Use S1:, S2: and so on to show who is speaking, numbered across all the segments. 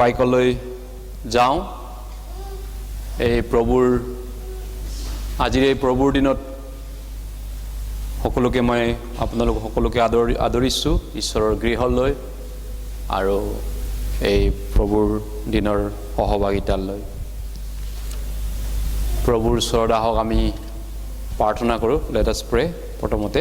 S1: বাইকলৈ যাওঁ এই প্ৰভুৰ আজিৰ এই প্ৰভুৰ দিনত সকলোকে মই আপোনালোক সকলোকে আদৰিছোঁ ঈশ্বৰৰ গৃহলৈ আৰু এই প্ৰভুৰ দিনৰ সহভাগিতালৈ প্ৰভুৰ ওচৰত আহক আমি প্ৰাৰ্থনা কৰোঁ লেট আছ প্ৰে প্ৰথমতে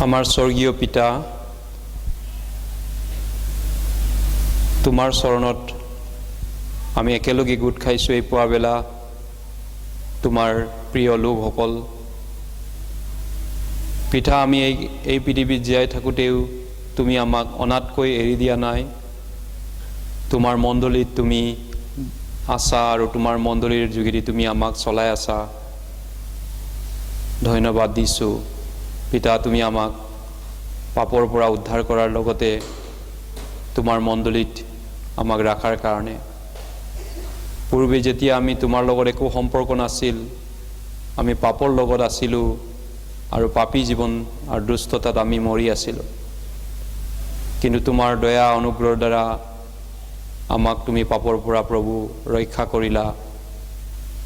S1: আমাৰ স্বৰ্গীয় পিতা তোমাৰ চৰণত আমি একেলগে গোট খাইছোঁ এই পুৱাবেলা তোমাৰ প্ৰিয় লোকসকল পিতা আমি এই পৃথিৱীত জীয়াই থাকোঁতেও তুমি আমাক অনাথকৈ এৰি দিয়া নাই তোমাৰ মণ্ডলীত তুমি আছা আৰু তোমাৰ মণ্ডলীৰ যোগেদি তুমি আমাক চলাই আছা ধন্যবাদ দিছোঁ পিতা তুমি আমাক পাপৰ পৰা উদ্ধাৰ কৰাৰ লগতে তোমাৰ মণ্ডলীত আমাক ৰাখাৰ কাৰণে পূৰ্বে যেতিয়া আমি তোমাৰ লগত একো সম্পৰ্ক নাছিল আমি পাপৰ লগত আছিলোঁ আৰু পাপী জীৱন আৰু দুষ্টতাত আমি মৰি আছিলোঁ কিন্তু তোমাৰ দয়া অনুগ্ৰহৰ দ্বাৰা আমাক তুমি পাপৰ পৰা প্ৰভু ৰক্ষা কৰিলা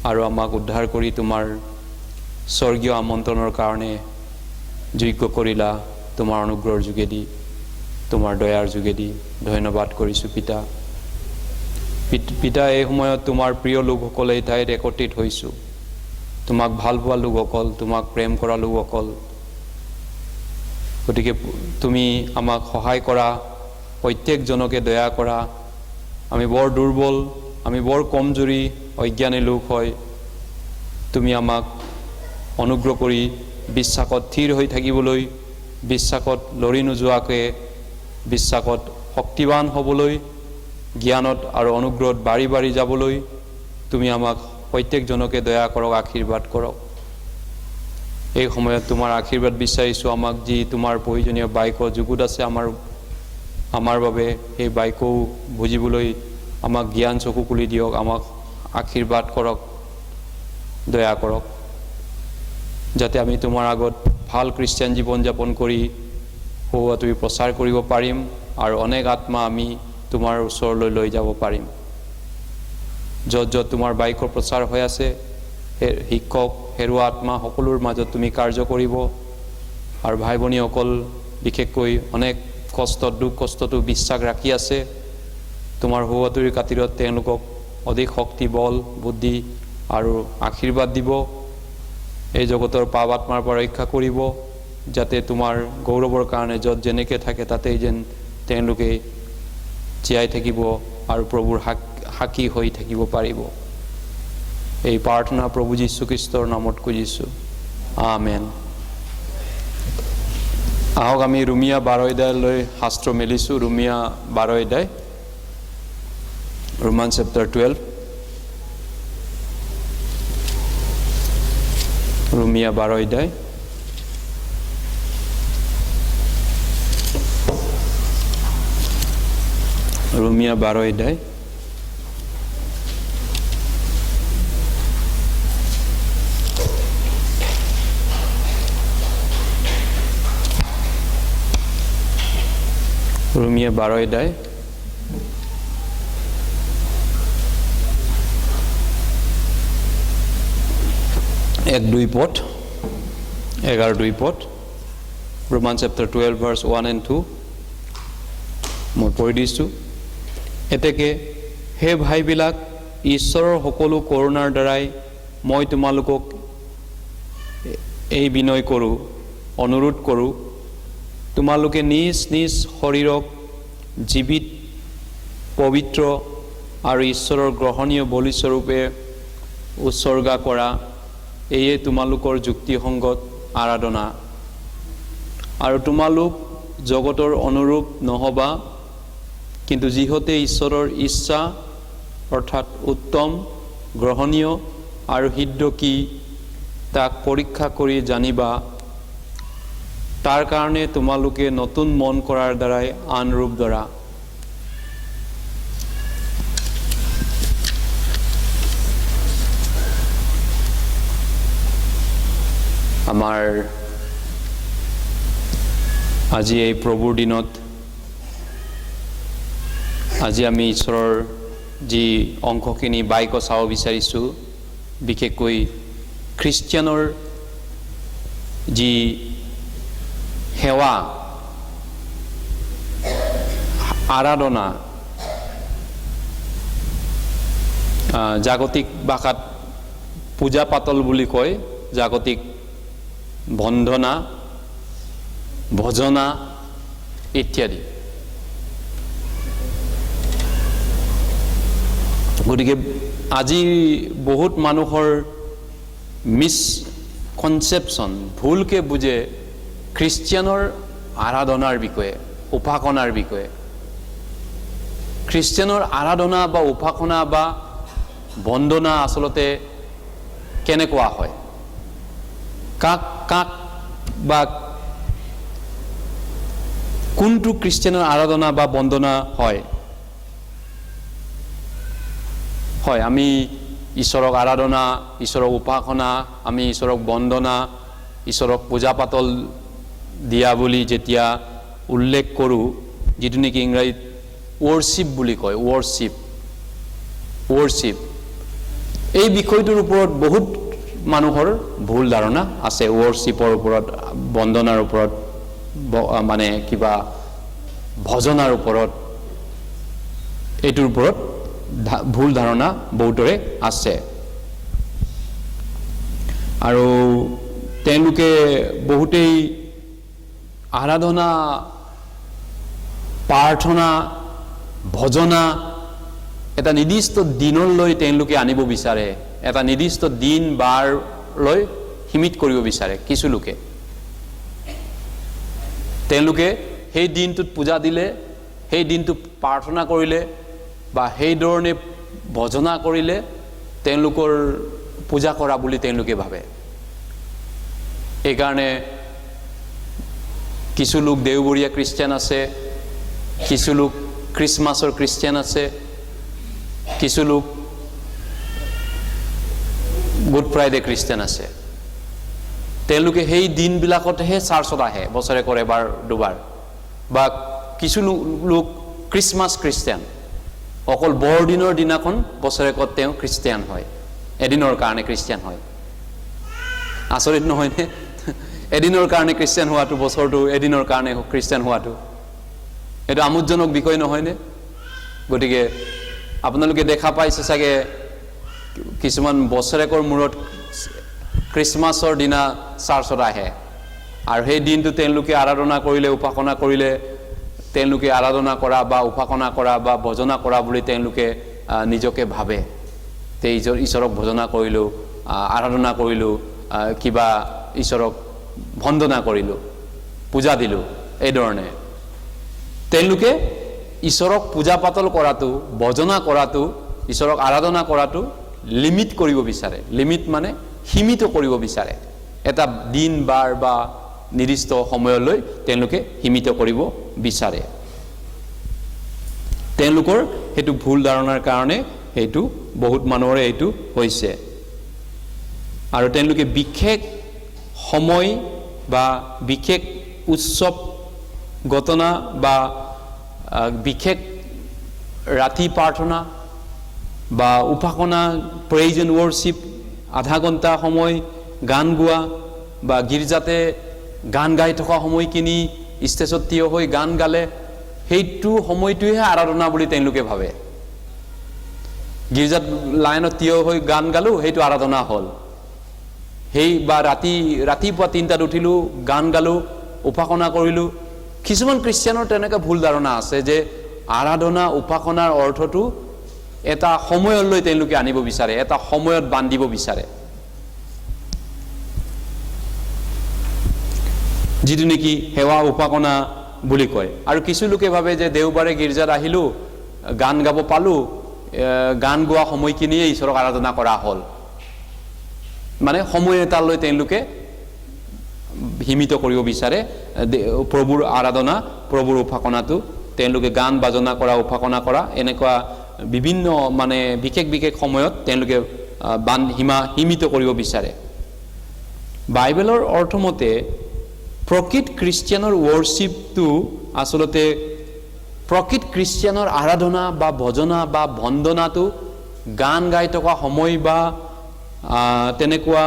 S1: আৰু আমাক উদ্ধাৰ কৰি তোমাৰ স্বৰ্গীয় আমন্ত্ৰণৰ কাৰণে যোগ্য কৰিলা তোমাৰ অনুগ্ৰহৰ যোগেদি তোমাৰ দয়াৰ যোগেদি ধন্যবাদ কৰিছোঁ পিতা পিতা এই সময়ত তোমাৰ প্ৰিয় লোকসকলে এই ঠাইত একত্ৰিত হৈছোঁ তোমাক ভাল পোৱা লোকসকল তোমাক প্ৰেম কৰা লোকসকল গতিকে তুমি আমাক সহায় কৰা প্ৰত্যেকজনকে দয়া কৰা আমি বৰ দুৰ্বল আমি বৰ কমজোৰি অজ্ঞানী লোক হয় তুমি আমাক অনুগ্ৰহ কৰি বিশ্বাসত থিৰ হৈ থাকিবলৈ বিশ্বাসত লৰি নোযোৱাকৈ বিশ্বাসত শক্তিবান হ'বলৈ জ্ঞানত আৰু অনুগ্ৰহত বাঢ়ি বাঢ়ি যাবলৈ তুমি আমাক প্ৰত্যেকজনকে দয়া কৰক আশীৰ্বাদ কৰক এই সময়ত তোমাৰ আশীৰ্বাদ বিচাৰিছোঁ আমাক যি তোমাৰ প্ৰয়োজনীয় বাক্যৰ যুগুত আছে আমাৰ বাবে সেই বাক্যও বুজিবলৈ আমাক জ্ঞান চকু খুলি দিয়ক আমাক আশীৰ্বাদ কৰক দয়া কৰক যাতে আমি তোমাৰ আগত ভাল খ্ৰীষ্টিয়ান জীৱন যাপন কৰি তুমি প্ৰচাৰ কৰিব পাৰিম আৰু অনেক আত্মা আমি তোমাৰ ওচৰলৈ লৈ যাব পাৰিম য'ত য'ত তোমাৰ বাক্যৰ প্ৰচাৰ হৈ আছে শিক্ষক হেৰুৱা আত্মা সকলোৰ মাজত তুমি কাৰ্য কৰিব আৰু ভাই ভনীসকল বিশেষকৈ অনেক কষ্টত দুখ কষ্টতো বিশ্বাস ৰাখি আছে তোমাৰ হোৱাতুৰিৰ খাতিৰত তেওঁলোকক অধিক শক্তি বল বুদ্ধি আৰু আশীৰ্বাদ দিব এই জগতৰ পাপ আত্মাৰ পৰা ৰক্ষা কৰিব যাতে তোমাৰ গৌৰৱৰ কাৰণে য'ত যেনেকৈ থাকে তাতেই যেন তেওঁলোকে জীয়াই থাকিব আৰু প্ৰভুৰ সাক্ষী হৈ থাকিব পাৰিব এই প্ৰাৰ্থনা প্ৰভু যীশু খ্ৰীষ্টৰ নামত খুজিছোঁ আমেন আহক আমি ৰোমিয়া 12 অধ্যায়লৈ শাস্ত্ৰ মেলিছোঁ ৰোমিয়া 12 অধ্যায় ৰোমান চেপ্টাৰ 12 ৰোমিয়া 12 অধ্যায় ৰোমিয়া 12 অধ্যায় ৰোমিয়া 12 অধ্যায় 1-2 পদ 11-2 পদ ৰোমান চেপ্টাৰ 12 ভাৰ্ছ 1 and 2 মই পঢ়ি দিছোঁ এতেকে হে ভাইবিলাক ঈশ্বৰৰ সকলো কৰোণাৰ দ্বাৰাই মই তোমালোকক এই বিনয় কৰোঁ অনুৰোধ কৰোঁ তোমালোকে নিজ নিজ শৰীৰক জীৱিত পবিত্ৰ আৰু ঈশ্বৰৰ গ্ৰহণীয় বলিস্বৰূপে উৎসৰ্গা কৰা এয়ে তোমালোকৰ যুক্তিসংগত আৰাধনা আৰু তোমালোক জগতৰ অনুৰূপ নহবা কিন্তু যিহতে ঈশ্বৰৰ ইচ্ছা অৰ্থাৎ উত্তম গ্ৰহণীয় আৰু সিদ্ধ কি তাক পৰীক্ষা কৰি জানিবা তাৰ কাৰণে তোমালোকে নতুন মন কৰাৰ দ্বাৰাই আন ৰূপ ধৰা আমাৰ আজি এই প্ৰভুৰ দিনত আজি আমি ঈশ্বৰৰ যি অংশখিনি বাইক চাব বিচাৰিছোঁ, বিশেষকৈ খ্ৰীষ্টিয়ানৰ যি সেৱা আৰাধনা, জাগতিক ভাষাত পূজা পাতল বুলি কয়, জাগতিক বন্দনা, ভজনা ইত্যাদি। গতিকে আজি বহুত মানুহৰ মিসকনচেপশ্যন, ভুলকে বুজে খ্ৰীষ্টিয়ানৰ আৰাধনাৰ বিষয়ে, উপাসনাৰ বিষয়ে। খ্ৰীষ্টিয়ানৰ আৰাধনা বা উপাসনা বা বন্দনা আচলতে কেনেকুৱা হয়, কাক কাক বা কোনটো খ্ৰীষ্টিয়ানৰ আৰাধনা বা বন্দনা হয়। হয়, আমি ঈশ্বৰক আৰাধনা, ঈশ্বৰক উপাসনা, আমি ঈশ্বৰক বন্দনা, ঈশ্বৰক পূজা পাতল দিয়া বুলি যেতিয়া উল্লেখ কৰোঁ, যিটো নেকি ইংৰাজীত ৱৰ্শ্বিপ বুলি কয়, ৱৰ্শ্বিপ, এই বিষয়টোৰ ওপৰত বহুত মানুহৰ ভুল ধাৰণা আছে। ৱৰ্শ্বিপৰ ওপৰত, বন্দনাৰ ওপৰত, মানে কিবা ভজনাৰ ওপৰত, এইটোৰ ওপৰত ভুল ধাৰণা বহুতৰে আছে। আৰু তেওঁলোকে বহুতেই আৰাধনা, প্ৰাৰ্থনা, ভজনা এটা নিৰ্দিষ্ট দিনলৈ তেওঁলোকে আনিব বিচাৰে, এটা নিৰ্দিষ্ট দিন বাৰলৈ সীমিত কৰিব বিচাৰে। কিছু লোকে তেওঁলোকে সেই দিনটোত পূজা দিলে, সেই দিনটোত প্ৰাৰ্থনা কৰিলে বা সেই ধৰণে ভজনা কৰিলে তেওঁলোকৰ পূজা কৰা বুলি তেওঁলোকে ভাবে। এইকাৰণে কিছু লোক দেওবৰীয়া খ্ৰীষ্টিয়ান আছে, কিছু লোক খ্ৰীষ্টমাছৰ খ্ৰীষ্টিয়ান আছে, কিছু লোক গুড ফ্ৰাইডে খ্ৰীষ্টিয়ান আছে। তেওঁলোকে সেই দিনবিলাকতহে চাৰ্চত আহে, বছৰেকৰ এবাৰ দুবাৰ। বা কিছু লোক খ্ৰীষ্টমাছ খ্ৰীষ্টিয়ান, অকল বৰদিনৰ দিনাখন বছৰেকত তেওঁ খ্ৰীষ্টিয়ান হয়, এদিনৰ কাৰণে খ্ৰীষ্টিয়ান হয়। আচৰিত নহয়নে? এদিনৰ কাৰণে খ্ৰীষ্টিয়ান হোৱাটো, বছৰটো এদিনৰ কাৰণে খ্ৰীষ্টিয়ান হোৱাটো, এইটো আমোদজনক বিষয় নহয়নে? গতিকে আপোনালোকে দেখা পাইছে চাগে, কিছুমান বছৰেকৰ মূৰত খ্ৰীষ্টমাছৰ দিনা চাৰ্চত আহে, আৰু সেই দিনটো তেওঁলোকে আৰাধনা কৰিলে, উপাসনা কৰিলে, তেওঁলোকে আৰাধনা কৰা বা উপাসনা কৰা বা ভজনা কৰা বুলি তেওঁলোকে নিজকে ভাবে। ঈশ্বৰক ভজনা কৰিলোঁ, আৰাধনা কৰিলোঁ, কিবা ঈশ্বৰক বন্দনা কৰিলোঁ, পূজা দিলোঁ, এইধৰণে তেওঁলোকে ঈশ্বৰক পূজা পাতল কৰাটো, ভজনা কৰাটো, ঈশ্বৰক আৰাধনা কৰাটো লিমিট কৰিব বিচাৰে। লিমিট মানে সীমিত কৰিব বিচাৰে, এটা দিন বাৰ বা নিৰ্দিষ্ট সময়লৈ তেওঁলোকে সীমিত কৰিব বিচাৰে। তেওঁলোকৰ সেইটো ভুল ধাৰণাৰ কাৰণে সেইটো বহুত মানুহৰে এইটো হৈছে। আৰু তেওঁলোকে বিশেষ সময় বা বিশেষ উৎসৱ ঘটনা বা বিশেষ ৰাতি প্ৰাৰ্থনা বা উপাসনা, প্ৰেইজ এণ্ড ৱৰ্শ্বিপ, আধা ঘণ্টা সময় গান গোৱা বা গীৰ্জাতে গান গাই থকা সময়খিনি ষ্টেজত থিয় হৈ গান গালে, সেইটো সময়টোহে আৰাধনা বুলি তেওঁলোকে ভাবে। গীৰ্জাত লাইনত থিয় হৈ গান গালোঁ, সেইটো আৰাধনা হ'ল। সেই বা ৰাতিপুৱা 3টাত উঠিলোঁ, গান গালোঁ, উপাসনা কৰিলোঁ। কিছুমান খ্ৰীষ্টিয়ানৰ তেনেকৈ ভুল ধাৰণা আছে যে আৰাধনা, উপাসনাৰ অৰ্থটো এটা সময়লৈ তেওঁলোকে আনিব বিচাৰে, এটা সময়ত বান্ধিব বিচাৰে, যিটো নেকি সেৱা উপাসনা বুলি কয়। আৰু কিছু লোকে ভাবে যে দেওবাৰে গীৰ্জাত আহিলোঁ, গান গাব পালোঁ, গান গোৱা সময়খিনিয়ে ঈশ্বৰক আৰাধনা কৰা হ'ল, মানে সময় এটালৈ তেওঁলোকে সীমিত কৰিব বিচাৰে প্ৰভুৰ আৰাধনা, প্ৰভুৰ উপাসনাটো। তেওঁলোকে গান বাজনা কৰা, উপাসনা কৰা, এনেকুৱা বিভিন্ন মানে বিশেষ বিশেষ সময়ত তেওঁলোকে সীমিত কৰিব বিচাৰে। বাইবেলৰ অৰ্থমতে প্ৰকৃত খ্ৰীষ্টিয়ানৰ ৱৰ্শ্বিপটো আচলতে প্ৰকৃত খ্ৰীষ্টিয়ানৰ আৰাধনা বা ভজনা বা বন্দনাটো গান গাই থকা সময় বা তেনেকুৱা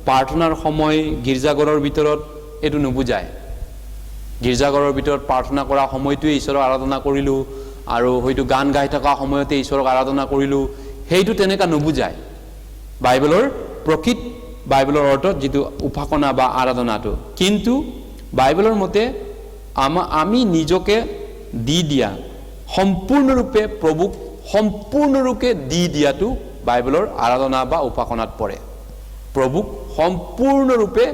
S1: প্ৰাৰ্থনাৰ সময় গীৰ্জাঘৰৰ ভিতৰত এইটো নুবুজায়। গীৰ্জাঘৰৰ ভিতৰত প্ৰাৰ্থনা কৰা সময়টোৱে ঈশ্বৰক আৰাধনা কৰিলোঁ আৰু হয়তো গান গাই থকা সময়তে ঈশ্বৰক আৰাধনা কৰিলোঁ, সেইটো তেনেকুৱা নুবুজায়। বাইবেলৰ অৰ্থত যিটো উপাসনা বা আৰাধনাটো, কিন্তু বাইবেলৰ মতে আমি নিজকে দি দিয়া সম্পূৰ্ণৰূপে প্ৰভুক সম্পূৰ্ণৰূপে দি দিয়াটো বাইবেলৰ আৰাধনা বা উপাসনাত পৰে। প্ৰভুক সম্পূৰ্ণৰূপে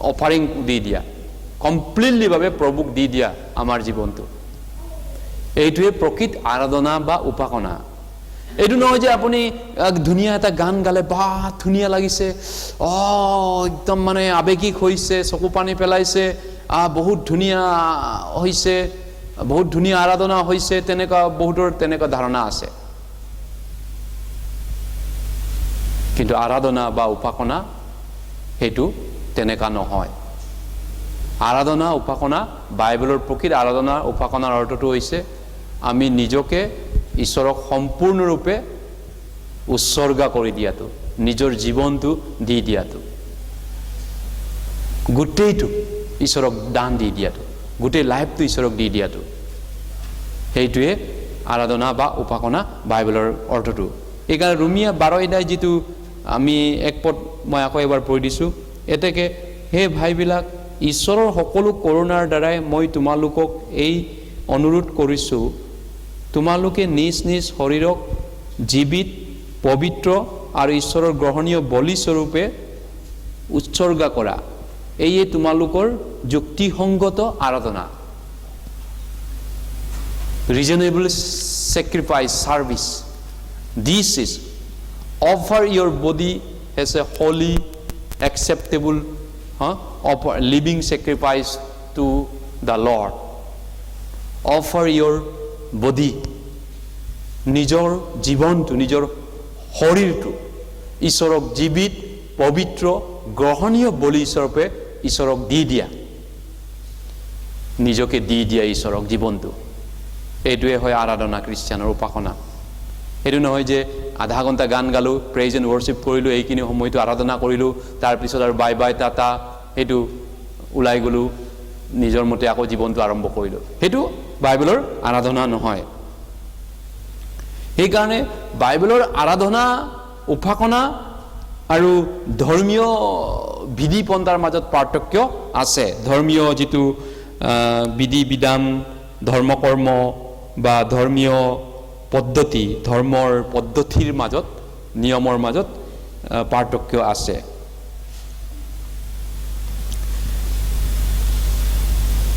S1: অফাৰিং দি দিয়া, কমপ্লিটলিভাৱে প্ৰভুক দি দিয়া আমাৰ জীৱনটো, এইটোৱে প্ৰকৃত আৰাধনা বা উপাসনা। এইটো নহয় যে আপুনি ধুনীয়া এটা গান গালে বা ধুনীয়া লাগিছে, একদম মানে আৱেগিক হৈছে, চকু পানী পেলাইছে, বহুত ধুনীয়া হৈছে, বহুত ধুনীয়া আৰাধনা হৈছে, বহুতৰ তেনেকুৱা ধাৰণা আছে। কিন্তু আৰাধনা বা উপাসনা সেইটো তেনেকুৱা নহয়। আৰাধনা উপাসনা, বাইবেলৰ প্ৰকৃত আৰাধনা উপাসনাৰ অৰ্থটো হৈছে আমি নিজকে ঈশ্বৰক সম্পূৰ্ণৰূপে উৎসৰ্গা কৰি দিয়াটো, নিজৰ জীৱনটো দি দিয়াটো, গোটেইটো ঈশ্বৰক দান দি দিয়াটো, গোটেই লাইফটো ঈশ্বৰক দি দিয়াটো, সেইটোৱে আৰাধনা বা উপাসনা বাইবেলৰ অৰ্থটো। এইকাৰণে ৰোমিয়া 12 অধ্যায় যিটো আমি এক পদ মই আকৌ এবাৰ পঢ়ি দিছোঁ, এতেকে হে ভাইবিলাক, ঈশ্বৰৰ সকলো কৰোণাৰ দ্বাৰাই মই তোমালোকক এই অনুৰোধ কৰিছোঁ, তোমালোকে নিজ নিজ শৰীৰক জীৱিত, পবিত্ৰ আৰু ঈশ্বৰৰ গ্ৰহণীয় বলিস্বৰূপে উৎসৰ্গা কৰা, এয়ে তোমালোকৰ যুক্তিসংগত আৰাধনা। Reasonable sacrifice, service. This is offer your body as a holy, acceptable, living sacrifice to the Lord. Offer your body, নিজৰ জীৱনটো, নিজৰ শৰীৰটো ঈশ্বৰক জীৱিত, পবিত্ৰ, গ্ৰহণীয় বলি স্বৰূপে ঈশ্বৰক দি দিয়া, নিজকে দি দিয়া ঈশ্বৰক জীৱনটো, এইটোৱে হয় আৰাধনা, খ্ৰীষ্টিয়ানৰ উপাসনা। এইটো নহয় যে আধা ঘণ্টা গান গালোঁ, প্ৰেইজ এণ্ড ৱৰ্শ্বিপ কৰিলোঁ, এইখিনি সময়টো আৰাধনা কৰিলোঁ, তাৰপিছত আৰু বাই বাই টাটা, সেইটো ওলাই গ'লোঁ, নিজৰ মতে আকৌ জীৱনটো আৰম্ভ কৰিলোঁ, সেইটো বাইবেলৰ আৰাধনা নহয়। সেইকাৰণে বাইবেলৰ আৰাধনা, উপাসনা আৰু ধৰ্মীয় বিধি পন্থাৰ মাজত পাৰ্থক্য আছে। ধৰ্মীয় যিটো বিধি বিধান, ধৰ্মকৰ্ম বা ধৰ্মীয় পদ্ধতি, ধৰ্মৰ পদ্ধতিৰ মাজত, নিয়মৰ মাজত পাৰ্থক্য আছে।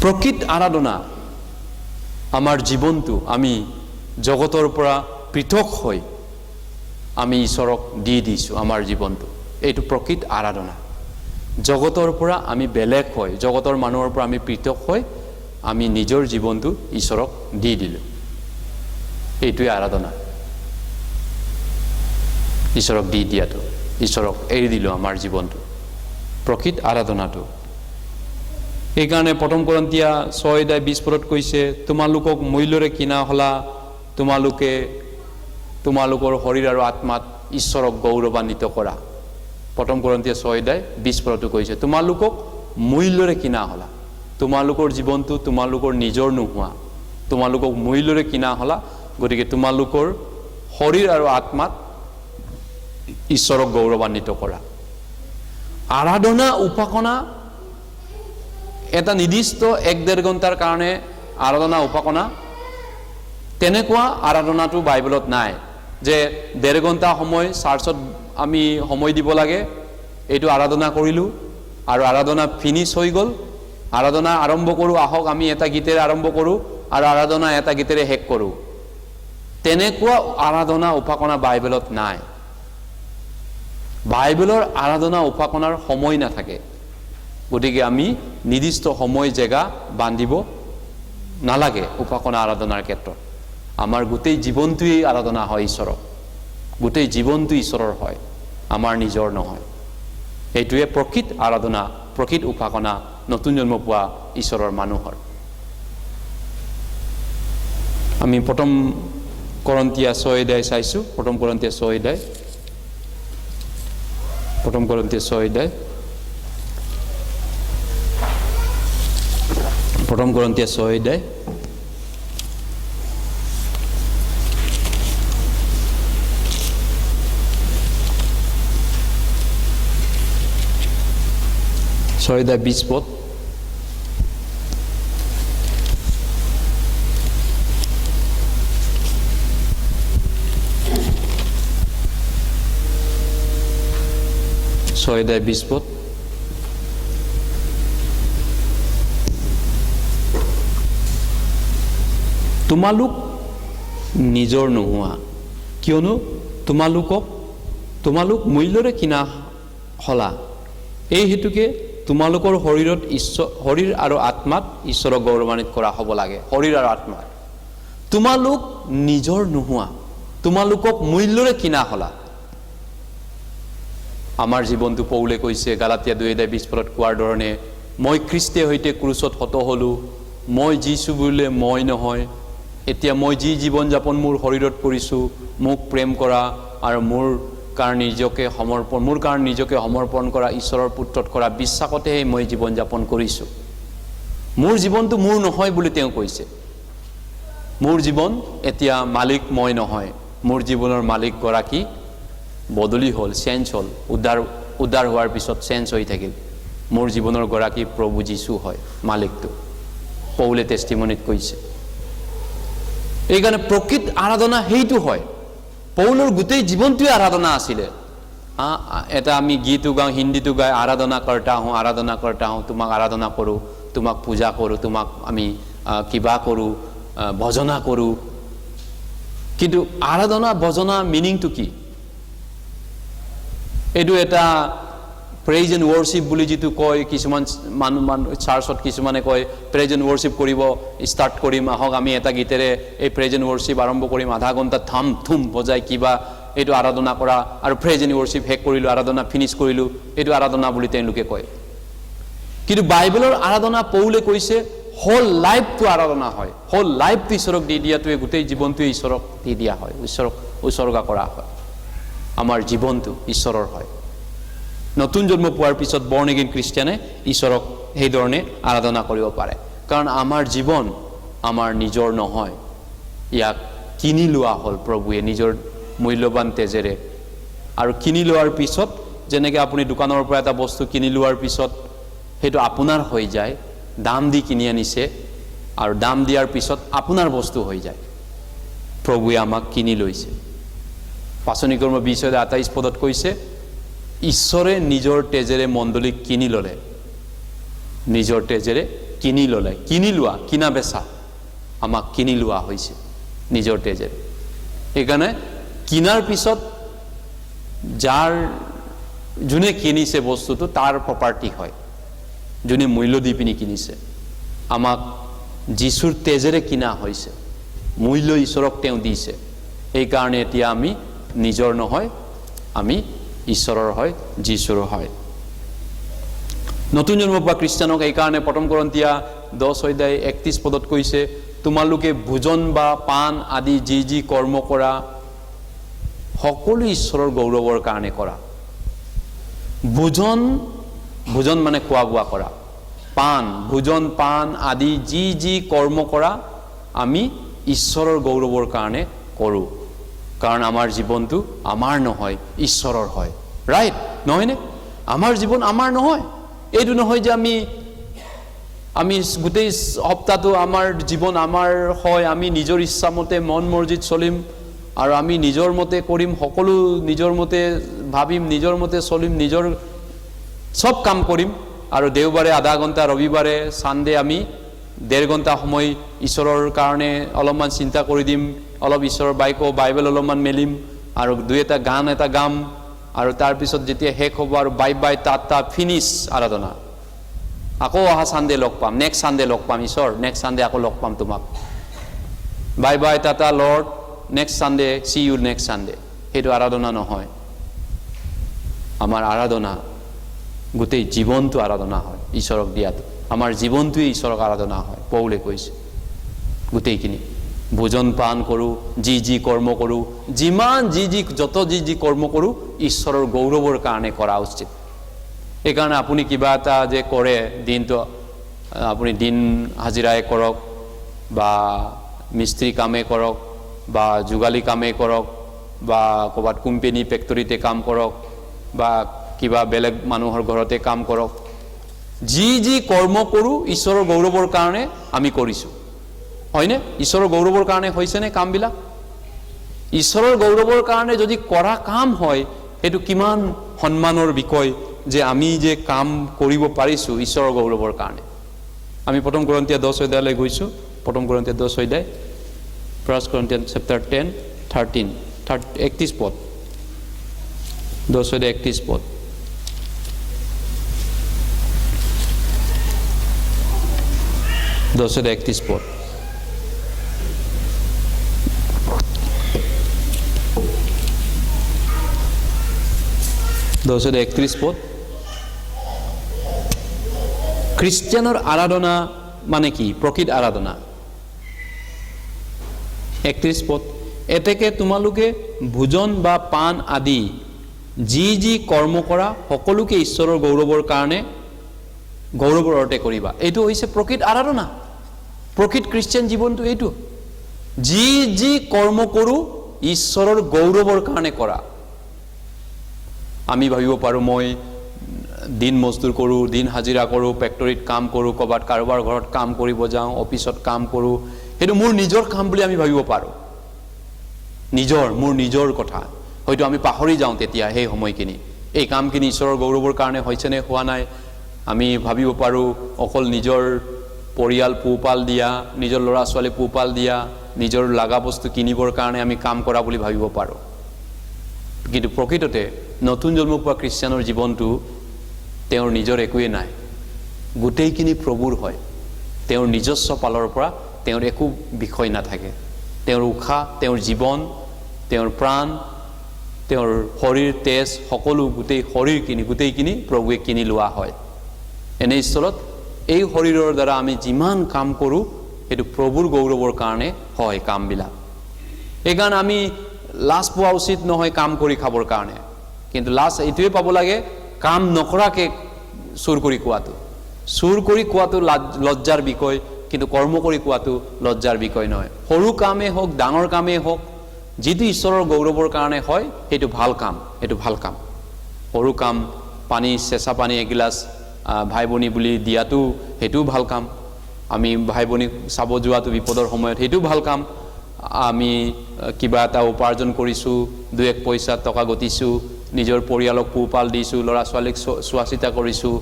S1: প্ৰকৃত আৰাধনা আমাৰ জীৱনটো আমি জগতৰ পৰা পৃথক হৈ আমি ঈশ্বৰক দি দিছোঁ আমাৰ জীৱনটো, এইটো প্ৰকৃত আৰাধনা। জগতৰ পৰা আমি বেলেগ হৈ, জগতৰ মানুহৰ পৰা আমি পৃথক হৈ আমি নিজৰ জীৱনটো ঈশ্বৰক দি দিলোঁ, এইটোৱে আৰাধনা। ঈশ্বৰক দি দিয়াটো, ঈশ্বৰক এৰি দিলোঁ আমাৰ জীৱনটো, প্ৰকৃত আৰাধনাটো। সেইকাৰণে 1 কৰিন্থিয়া 6:20 কৈছে, তোমালোকক মূল্যৰে কিনা হলা, তোমালোকে তোমালোকৰ শৰীৰ আৰু আত্মাত ঈশ্বৰক গৌৰৱান্বিত কৰা। 1 কৰিন্থিয়া 6:20 কৈছে, তোমালোকক মূল্যৰে কিনা হলা, তোমালোকৰ জীৱনটো তোমালোকৰ নিজৰ নোহোৱা, তোমালোকক মূল্যৰে কিনা হলা, গতিকে তোমালোকৰ শৰীৰ আৰু আত্মাত ঈশ্বৰক গৌৰৱান্বিত কৰা। আৰাধনা উপাসনা এটা নিৰ্দিষ্ট 1-1.5 ঘণ্টাৰ কাৰণে আৰাধনা উপাসনা, তেনেকুৱা আৰাধনাটো বাইবেলত নাই যে 1.5 ঘণ্টা সময় চাৰ্চত আমি সময় দিব লাগে, এইটো আৰাধনা কৰিলোঁ আৰু আৰাধনা ফিনিছ হৈ গ'ল, আৰাধনা আৰম্ভ কৰোঁ, আহক আমি এটা গীতেৰে আৰম্ভ কৰোঁ আৰু আৰাধনা এটা গীতেৰে শেষ কৰোঁ, তেনেকুৱা আৰাধনা উপাসনা বাইবেলত নাই। বাইবেলৰ আৰাধনা উপাসনাৰ সময় নাথাকে, গতিকে আমি নিৰ্দিষ্ট সময় জেগা বান্ধিব নালাগে উপাসনা আৰাধনাৰ ক্ষেত্ৰত। আমাৰ গোটেই জীৱনটোৱেই আৰাধনা হয় ঈশ্বৰক, গোটেই জীৱনটো ঈশ্বৰৰ হয়, আমাৰ নিজৰ নহয়। এইটোৱে প্ৰকৃত আৰাধনা, প্ৰকৃত উপাসনা নতুন জন্ম পোৱা ঈশ্বৰৰ মানুহৰ। আমি প্ৰথম কৰন্থিয়া 6 অধ্যায় চাইছোঁ। প্ৰথম কৰন্থিয়া 6 অধ্যায়, প্ৰথম কৰন্থিয়া 6 অধ্যায়, প্ৰথম কৰন্থিয়া 6 অধ্যায় ছয়দা 20 পদ। ছয়দা 20 পদ। তোমালোক নিজৰ নোহোৱা, কিয়নো তোমালোক মূল্যৰে কিনা হলা। এই হেতুকে তোমালোকৰ শৰীৰ আৰু আত্মাত ঈশ্বৰক গৌৰৱান্বিত কৰা হ'ব লাগে। শৰীৰ আৰু আত্মাত তোমালোক নিজৰ নোহোৱা, তোমালোকক মূল্যৰে কিনা হলা। আমাৰ জীৱনটো পৌলে কৈছে গালাতিয়া 2:20 পদত কোৱাৰ ধৰণে, মই খ্ৰীষ্টৰ সৈতে ক্ৰুচত হত হ'লোঁ, মই যিছো বুলিলে মই নহয়, এতিয়া মই যি জীৱন যাপন মোৰ শৰীৰত কৰিছোঁ, মোক প্ৰেম কৰা আৰু মোৰ কাৰণে নিজকে সমৰ্পণ কৰা ঈশ্বৰৰ পুত্ৰত কৰা বিশ্বাসতেহে মই জীৱন যাপন কৰিছোঁ। মোৰ জীৱনটো মোৰ নহয় বুলি তেওঁ কৈছে। মোৰ জীৱন এতিয়া মালিক মই নহয়, মোৰ জীৱনৰ মালিক গৰাকী বদলি হ'ল, চেঞ্জ হ'ল, উদ্ধাৰ হোৱাৰ পিছত চেঞ্জ হৈ থাকিল। মোৰ জীৱনৰ গৰাকী প্ৰভু যীশু হয় মালিকটো, পৌলে টেষ্টিমনিত কৈছে। এইকাৰণে প্ৰকৃত আৰাধনা সেইটো হয়। পৌলৰ গোটেই জীৱনটোৱে আৰাধনা আছিলে। এটা আমি গীতো গাওঁ, হিন্দীটো গাই আৰাধনা কৰ্তা হওঁ, তোমাক আৰাধনা কৰোঁ, তোমাক পূজা কৰোঁ, তোমাক আমি কিবা কৰোঁ, ভজনা কৰোঁ। কিন্তু আৰাধনা ভজনা মিনিংটো কি? এইটো এটা প্ৰেইজ এণ্ড ৱৰ্শ্বিপ বুলি যিটো কয়, কিছুমান মানুহ চাৰ্চত কিছুমানে কয় প্ৰেইজ এণ্ড ৱৰ্শ্বিপ কৰিব ষ্টাৰ্ট কৰিম, আহক আমি এটা গীতেৰে এই প্ৰেইজ এণ্ড ৱৰ্শ্বিপ আৰম্ভ কৰিম, আধা ঘণ্টা থাম থুম বজাই কিবা এইটো আৰাধনা কৰা, আৰু প্ৰেইজ এণ্ড ৱৰ্শ্বিপ শেষ কৰিলোঁ, আৰাধনা ফিনিছ কৰিলোঁ, এইটো আৰাধনা বুলি তেওঁলোকে কয়। কিন্তু বাইবেলৰ আৰাধনা পৌলে কৈছে হোল লাইফটো আৰাধনা হয়। হোল লাইফটো ঈশ্বৰক দি দিয়াটোৱে, গোটেই জীৱনটোৱে ঈশ্বৰক দি দিয়া হয়, ঈশ্বৰক উৎসৰ্গা কৰা হয়। আমাৰ জীৱনটো ঈশ্বৰৰ হয়। নতুন জন্ম পোৱাৰ পিছত বৰ্ণ এগেইন খ্ৰীষ্টিয়ানে ঈশ্বৰক সেইধৰণে আৰাধনা কৰিব পাৰে। কাৰণ আমাৰ জীৱন আমাৰ নিজৰ নহয়, ইয়াক কিনি লোৱা হ'ল প্ৰভুৱে নিজৰ মূল্যৱান তেজেৰে। আৰু কিনি লোৱাৰ পিছত যেনেকৈ আপুনি দোকানৰ পৰা এটা বস্তু কিনি লোৱাৰ পিছত সেইটো আপোনাৰ হৈ যায়, দাম দি কিনি আনিছে আৰু দাম দিয়াৰ পিছত আপোনাৰ বস্তু হৈ যায়। প্ৰভুৱে আমাক কিনি লৈছে। পাচনি কৰ্ম 20:28 পদত কৈছে, ঈশ্বৰে নিজৰ তেজেৰে মণ্ডলীক কিনি ল'লে, নিজৰ তেজেৰে কিনি ল'লে। কিনি লোৱা, কিনা বেচা, আমাক কিনি লোৱা হৈছে নিজৰ তেজেৰে। সেইকাৰণে কিনাৰ পিছত যোনে কিনিছে বস্তুটো তাৰ প্ৰপাৰ্টি হয়, যোনে মূল্য দি পিনি কিনিছে। আমাক যীশুৰ তেজেৰে কিনা হৈছে, মূল্য ঈশ্বৰক তেওঁ দিছে। সেইকাৰণে এতিয়া আমি নিজৰ নহয়, আমি ঈশ্বৰৰ হয়, যীশুৰ হয়। নতুন জন্ম পোৱা খ্ৰীষ্টানক এইকাৰণে প্ৰথম কৰন্থিয়া 10:31 পদত কৈছে, তোমালোকে ভোজন বা পাণ আদি যি কৰ্ম কৰা সকলো ঈশ্বৰৰ গৌৰৱৰ কাৰণে কৰা। ভোজন মানে খোৱা বোৱা কৰা, ভোজন পাণ আদি যি কৰ্ম কৰা আমি ঈশ্বৰৰ গৌৰৱৰ কাৰণে কৰোঁ। কাৰণ আমাৰ জীৱনটো আমাৰ নহয়, ঈশ্বৰৰ হয়। ৰাইট নহয়নে? আমাৰ জীৱন আমাৰ নহয়। এইটো নহয় যে আমি গোটেই সপ্তাহটো আমাৰ জীৱন আমাৰ হয়, আমি নিজৰ ইচ্ছামতে মন মৰ্জিত চলিম আৰু আমি নিজৰ মতে কৰিম, সকলো নিজৰ মতে ভাবিম, নিজৰ মতে চলিম, নিজৰ চব কাম কৰিম। আৰু দেওবাৰে আধা ঘণ্টা, ৰবিবাৰে ছানডে আমি 1.5 ঘণ্টা সময় ঈশ্বৰৰ কাৰণে অলপমান চিন্তা কৰি দিম, অলপ ঈশ্বৰৰ বাইবেল অলপমান মেলিম আৰু 2-এটা গান এটা গাম, আৰু তাৰপিছত যেতিয়া শেষ হ'ব আৰু বাই টাটা ফিনিছ আৰাধনা। আকৌ অহা ছানডে লগ পাম, নেক্সট ছানডে লগ পাম, ঈশ্বৰ নেক্সট ছানডে আকৌ লগ পাম তোমাক, bye tata lord, next Sunday see you next Sunday. সেইটো আৰাধনা নহয়। আমাৰ আৰাধনা গোটেই জীৱনটো আৰাধনা হয় ঈশ্বৰক দিয়াটো আমাৰ জীৱনটোৱে ঈশ্বৰক আৰাধনা হয় পৌলে কৈছে গোটেইখিনি ভোজন পান কৰোঁ যি কৰ্ম কৰোঁ যিমান যত যি কৰ্ম কৰোঁ ঈশ্বৰৰ গৌৰৱৰ কাৰণে কৰা উচিত এইকাৰণে আপুনি কিবা এটা যে কৰে দিনটো আপুনি দিন হাজিৰাই কৰক বা মিস্ত্ৰী কামে কৰক বা যোগালী কামে কৰক বা ক'ৰবাত কোম্পানী ফেক্টৰীতে কাম কৰক বা কিবা বেলেগ মানুহৰ ঘৰতে কাম কৰক যি কৰ্ম কৰোঁ ঈশ্বৰৰ গৌৰৱৰ কাৰণে আমি কৰিছোঁ হয়নে ঈশ্বৰৰ গৌৰৱৰ কাৰণে হৈছেনে কামবিলাক ঈশ্বৰৰ গৌৰৱৰ কাৰণে যদি কৰা কাম হয় সেইটো কিমান সন্মানৰ বিষয় যে আমি যে কাম কৰিব পাৰিছোঁ ঈশ্বৰৰ গৌৰৱৰ কাৰণে আমি প্ৰথম কৰিন্থীয় 10 অধ্যায়লৈ গৈছোঁ প্ৰথম কৰিন্থীয় 10 অধ্যায় 1 Corinthians chapter 10 13 31 পদ 10 অধ্যায় 31 পদ দশে 31 পদ দশে 31 পদ খ্ৰীষ্টিয়ানৰ আৰাধনা মানে কি প্ৰকৃত আৰাধনা 31 পদ এতেকে তোমালোকে ভোজন বা পান আদি যি কৰ্ম কৰা সকলোকে ঈশ্বৰৰ গৌৰৱৰ কাৰণে গৌৰৱৰ অৰ্থে কৰিবা এইটো হৈছে প্ৰকৃত আৰাধনা প্ৰকৃত খ্ৰীষ্টিয়ান জীৱনটো এইটো যি কৰ্ম কৰোঁ ঈশ্বৰৰ গৌৰৱৰ কাৰণে কৰা আমি ভাবিব পাৰোঁ মই দিন মজদুৰ কৰোঁ দিন হাজিৰা কৰোঁ ফেক্টৰীত কাম কৰোঁ ক'ৰবাত কাৰোবাৰ ঘৰত কাম কৰিব যাওঁ অফিচত কাম কৰোঁ সেইটো মোৰ নিজৰ কাম বুলি আমি ভাবিব পাৰোঁ মোৰ নিজৰ কথা হয়তো আমি পাহৰি যাওঁ তেতিয়া সেই সময়খিনি এই কামখিনি ঈশ্বৰৰ গৌৰৱৰ কাৰণে হৈছেনে হোৱা নাই আমি ভাবিব পাৰোঁ অকল নিজৰ পৰিয়াল পোহপাল দিয়া নিজৰ ল'ৰা ছোৱালী পোহপাল দিয়া নিজৰ লাগা বস্তু কিনিবৰ কাৰণে আমি কাম কৰা বুলি ভাবিব পাৰোঁ কিন্তু প্ৰকৃততে নতুন জন্ম পোৱা খ্ৰীষ্টিয়ানৰ জীৱনটো তেওঁৰ নিজৰ একোৱে নাই গোটেইখিনি প্ৰভুৰ হয় তেওঁৰ নিজস্ব পালৰ পৰা তেওঁৰ একো বিষয় নাথাকে তেওঁৰ উশাহ তেওঁৰ জীৱন তেওঁৰ প্ৰাণ তেওঁৰ শৰীৰ তেজ সকলো গোটেই শৰীৰখিনি গোটেইখিনি প্ৰভুৱে কিনি লোৱা হয় এনেস্থলত এই শৰীৰৰ দ্বাৰা আমি যিমান কাম কৰোঁ সেইটো প্ৰভুৰ গৌৰৱৰ কাৰণে হয় কামবিলাক এইকাৰণে আমি লাজ পোৱা উচিত নহয় কাম কৰি খাবৰ কাৰণে কিন্তু লাজ এইটোৱে পাব লাগে কাম নকৰাকৈ চুৰ কৰি খোৱাটো লজ্জাৰ বিষয় কিন্তু কৰ্ম কৰি খোৱাটো লজ্জাৰ বিষয় নহয় সৰু কামেই হওক ডাঙৰ কামেই হওক যিটো ঈশ্বৰৰ গৌৰৱৰ কাৰণে হয় সেইটো ভাল কাম সৰু কাম পানী চেঁচা পানী এগিলাচ ভাই ভনী বুলি দিয়াটো সেইটোও ভাল কাম আমি ভাই ভনীক চাব যোৱাটো বিপদৰ সময়ত সেইটোও ভাল কাম আমি কিবা এটা উপাৰ্জন কৰিছোঁ 2-1 পইচা টকা গতিছোঁ নিজৰ পৰিয়ালক পোহপাল দিছোঁ ল'ৰা ছোৱালীক চোৱা চিতা কৰিছোঁ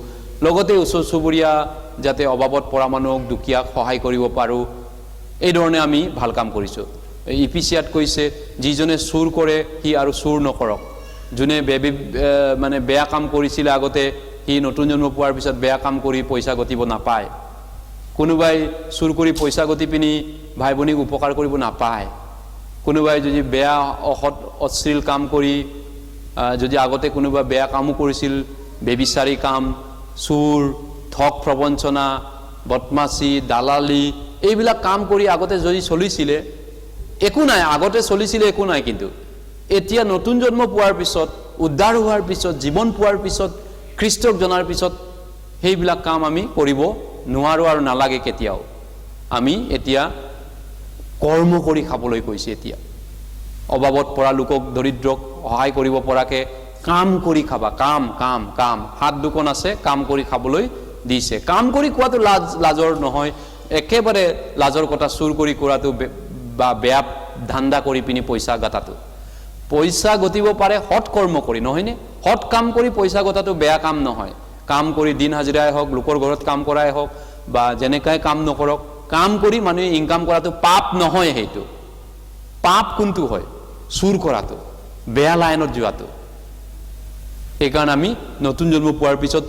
S1: লগতে ওচৰ চুবুৰীয়া যাতে অভাৱত পৰা মানুহক দুখীয়াক সহায় কৰিব পাৰোঁ এই ধৰণে আমি ভাল কাম কৰিছোঁ ইপিচিয়াত কৈছে যিজনে চুৰ কৰে সি আৰু চুৰ নকৰক যোনে মানে বেয়া কাম কৰিছিলে আগতে সি নতুন জন্ম পোৱাৰ পিছত বেয়া কাম কৰি পইচা গতিব নাপায় কোনোবাই চুৰ কৰি পইচা গতি পিনি ভাই ভনীক উপকাৰ কৰিব নাপায় কোনোবাই যদি বেয়া অশ্লীল কাম কৰি যদি আগতে কোনোবা বেয়া কামো কৰিছিল বেবিচাৰী কাম চুৰ ঠগ প্ৰবঞ্চনা বদমাছি দালালি এইবিলাক কাম কৰি আগতে যদি চলিছিলে একো নাই আগতে চলিছিলে একো নাই কিন্তু এতিয়া নতুন জন্ম পোৱাৰ পিছত উদ্ধাৰ হোৱাৰ পিছত জীৱন পোৱাৰ পিছত খ্ৰীষ্টক জনাৰ পিছত সেইবিলাক কাম আমি কৰিব নোৱাৰোঁ আৰু নালাগে কেতিয়াও আমি এতিয়া কৰ্ম কৰি খাবলৈ কৈছে এতিয়া অভাৱত পৰা লোকক দৰিদ্ৰক সহায় কৰিব পৰাকে কাম কৰি খাবা কাম হাত দুখন আছে কাম কৰি খাবলৈ দিছে কাম কৰি খোৱাটো লাজৰ নহয় একেবাৰে লাজৰ কথা চুৰ কৰি কৰাটো বা বেয়া ধান্দা কৰি পিনি পইচা গাতাটো পইচা গতিব পাৰে হট কৰ্ম কৰি নহয়নে হট কাম কৰি পইচা গতাটো বেয়া কাম নহয় কাম কৰি দিন হাজিৰাই হওক লোকৰ ঘৰত কাম কৰাই হওক বা যেনেকাই কাম নকৰক কাম কৰি মানুহে ইনকাম কৰাটো পাপ নহয় সেইটো পাপ কোনটো হয় চুৰ কৰাটো বেয়া লাইনত যোৱাটো এইকাৰণে আমি নতুন জন্ম পোৱাৰ পিছত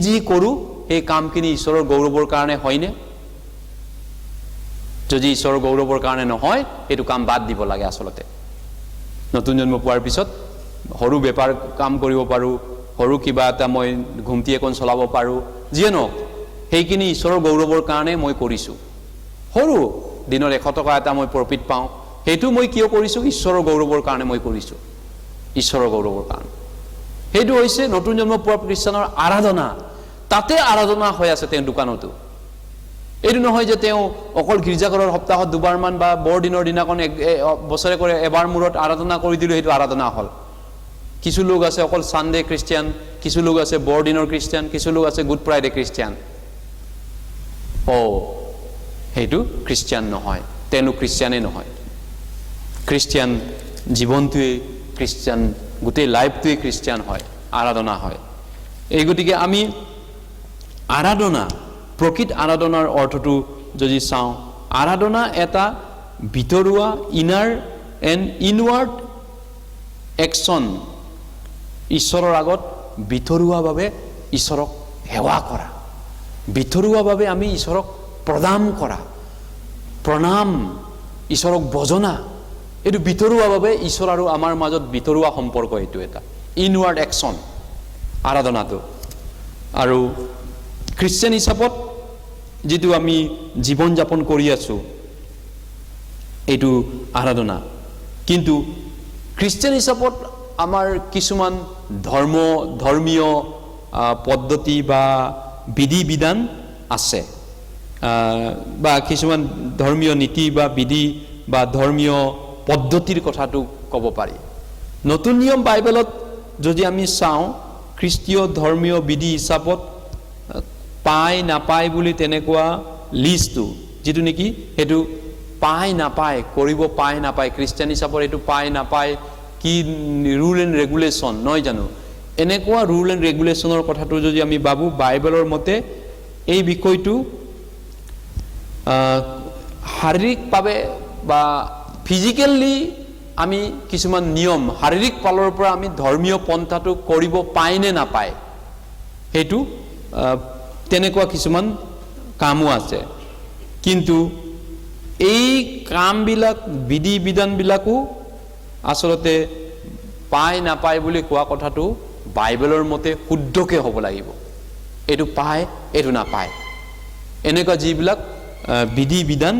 S1: যি কৰোঁ সেই কামখিনি ঈশ্বৰৰ গৌৰৱৰ কাৰণে হয়নে যদি ঈশ্বৰৰ গৌৰৱৰ কাৰণে নহয় এইটো কাম বাদ দিব লাগে আচলতে নতুন জন্ম পোৱাৰ পিছত সৰু বেপাৰ কাম কৰিব পাৰোঁ সৰু কিবা এটা মই ঘুমটি এখন চলাব পাৰোঁ, যিয়ে নহওক সেইখিনি ঈশ্বৰৰ গৌৰৱৰ কাৰণে মই কৰিছোঁ। সৰু দিনৰ 100 টকা এটা মই প্ৰফিট পাওঁ, সেইটো মই কিয় কৰিছোঁ? ঈশ্বৰৰ গৌৰৱৰ কাৰণে মই কৰিছোঁ, ঈশ্বৰৰ গৌৰৱৰ কাৰণে। সেইটো হৈছে নতুন জন্ম পোৱা খ্ৰীষ্টানৰ আৰাধনা। তাতে আৰাধনা হৈ আছে তেওঁ দোকানতো। এইটো নহয় যে তেওঁ অকল গীৰ্জাঘৰৰ সপ্তাহত দুবাৰমান বা বৰদিনৰ দিনাখন বছৰে কৰে এবাৰ মূৰত আৰাধনা কৰি দিলোঁ, সেইটো আৰাধনা হ'ল। কিছু লোক আছে অকল ছানডে খ্ৰীষ্টিয়ান, কিছু লোক আছে বৰদিনৰ খ্ৰীষ্টিয়ান, কিছু লোক আছে গুড ফ্ৰাইডে খ্ৰীষ্টিয়ান। সেইটো খ্ৰীষ্টিয়ান নহয়, তেওঁলোক খ্ৰীষ্টিয়ানেই নহয়। খ্ৰীষ্টিয়ান জীৱনটোৱে খ্ৰীষ্টিয়ান, গোটেই লাইফটোৱে খ্ৰীষ্টিয়ান হয়, আৰাধনা হয়। এই গতিকে আমি আৰাধনা, প্ৰকৃত আৰাধনাৰ অৰ্থটো যদি চাওঁ, আৰাধনা এটা ভিতৰুৱা ইনাৰ এণ্ড ইনৱাৰ্ড একশ্যন, ঈশ্বৰৰ আগত ভিতৰুৱাভাৱে ঈশ্বৰক সেৱা কৰা, ভিতৰুৱাভাৱে আমি ঈশ্বৰক প্ৰদান কৰা, প্ৰণাম, ঈশ্বৰক ভজনা। এইটো ভিতৰুৱাভাৱে ঈশ্বৰ আৰু আমাৰ মাজত ভিতৰুৱা সম্পৰ্ক, এইটো এটা ইনৱাৰ্ড একশ্যন আৰাধনাটো। আৰু খ্ৰীষ্টিয়ান হিচাপত যিটো আমি জীৱন যাপন কৰি আছোঁ, এইটো আৰাধনা। কিন্তু খ্ৰীষ্টিয়ান হিচাপত আমাৰ কিছুমান ধৰ্মীয় পদ্ধতি বা বিধি বিধান আছে, বা কিছুমান ধৰ্মীয় নীতি বা বিধি বা ধৰ্মীয় পদ্ধতিৰ কথাটো ক'ব পাৰি। নতুন নিয়ম বাইবেলত যদি আমি চাওঁ, খ্ৰীষ্টীয় ধৰ্মীয় বিধি হিচাপত পায় নাপায় বুলি তেনেকুৱা লিষ্টটো, যিটো নেকি সেইটো পায় নাপায়, কৰিব পায় নাপায়, খ্ৰীষ্টিয়ান হিচাপত এইটো পায় নাপায় কি ৰুল এণ্ড ৰেগুলেশ্যন নহয় জানো? এনেকুৱা ৰুল এণ্ড ৰেগুলেশ্যনৰ কথাটো যদি আমি ভাবোঁ, বাইবেলৰ মতে এই বিষয়টো শাৰীৰিকভাৱে বা ফিজিকেলি আমি কিছুমান নিয়ম শাৰীৰিক ফালৰ পৰা আমি ধৰ্মীয় পন্থাটো কৰিব পায় নে নাপায়, সেইটো তেনেকুৱা কিছুমান কামো আছে। কিন্তু এই কামবিলাক, বিধি বিধানবিলাকো আচলতে পায় নাপায় বুলি কোৱা কথাটো বাইবেলৰ মতে শুদ্ধকৈ হ'ব লাগিব। এইটো পায়, এইটো নাপায়, এনেকুৱা যিবিলাক বিধি বিধান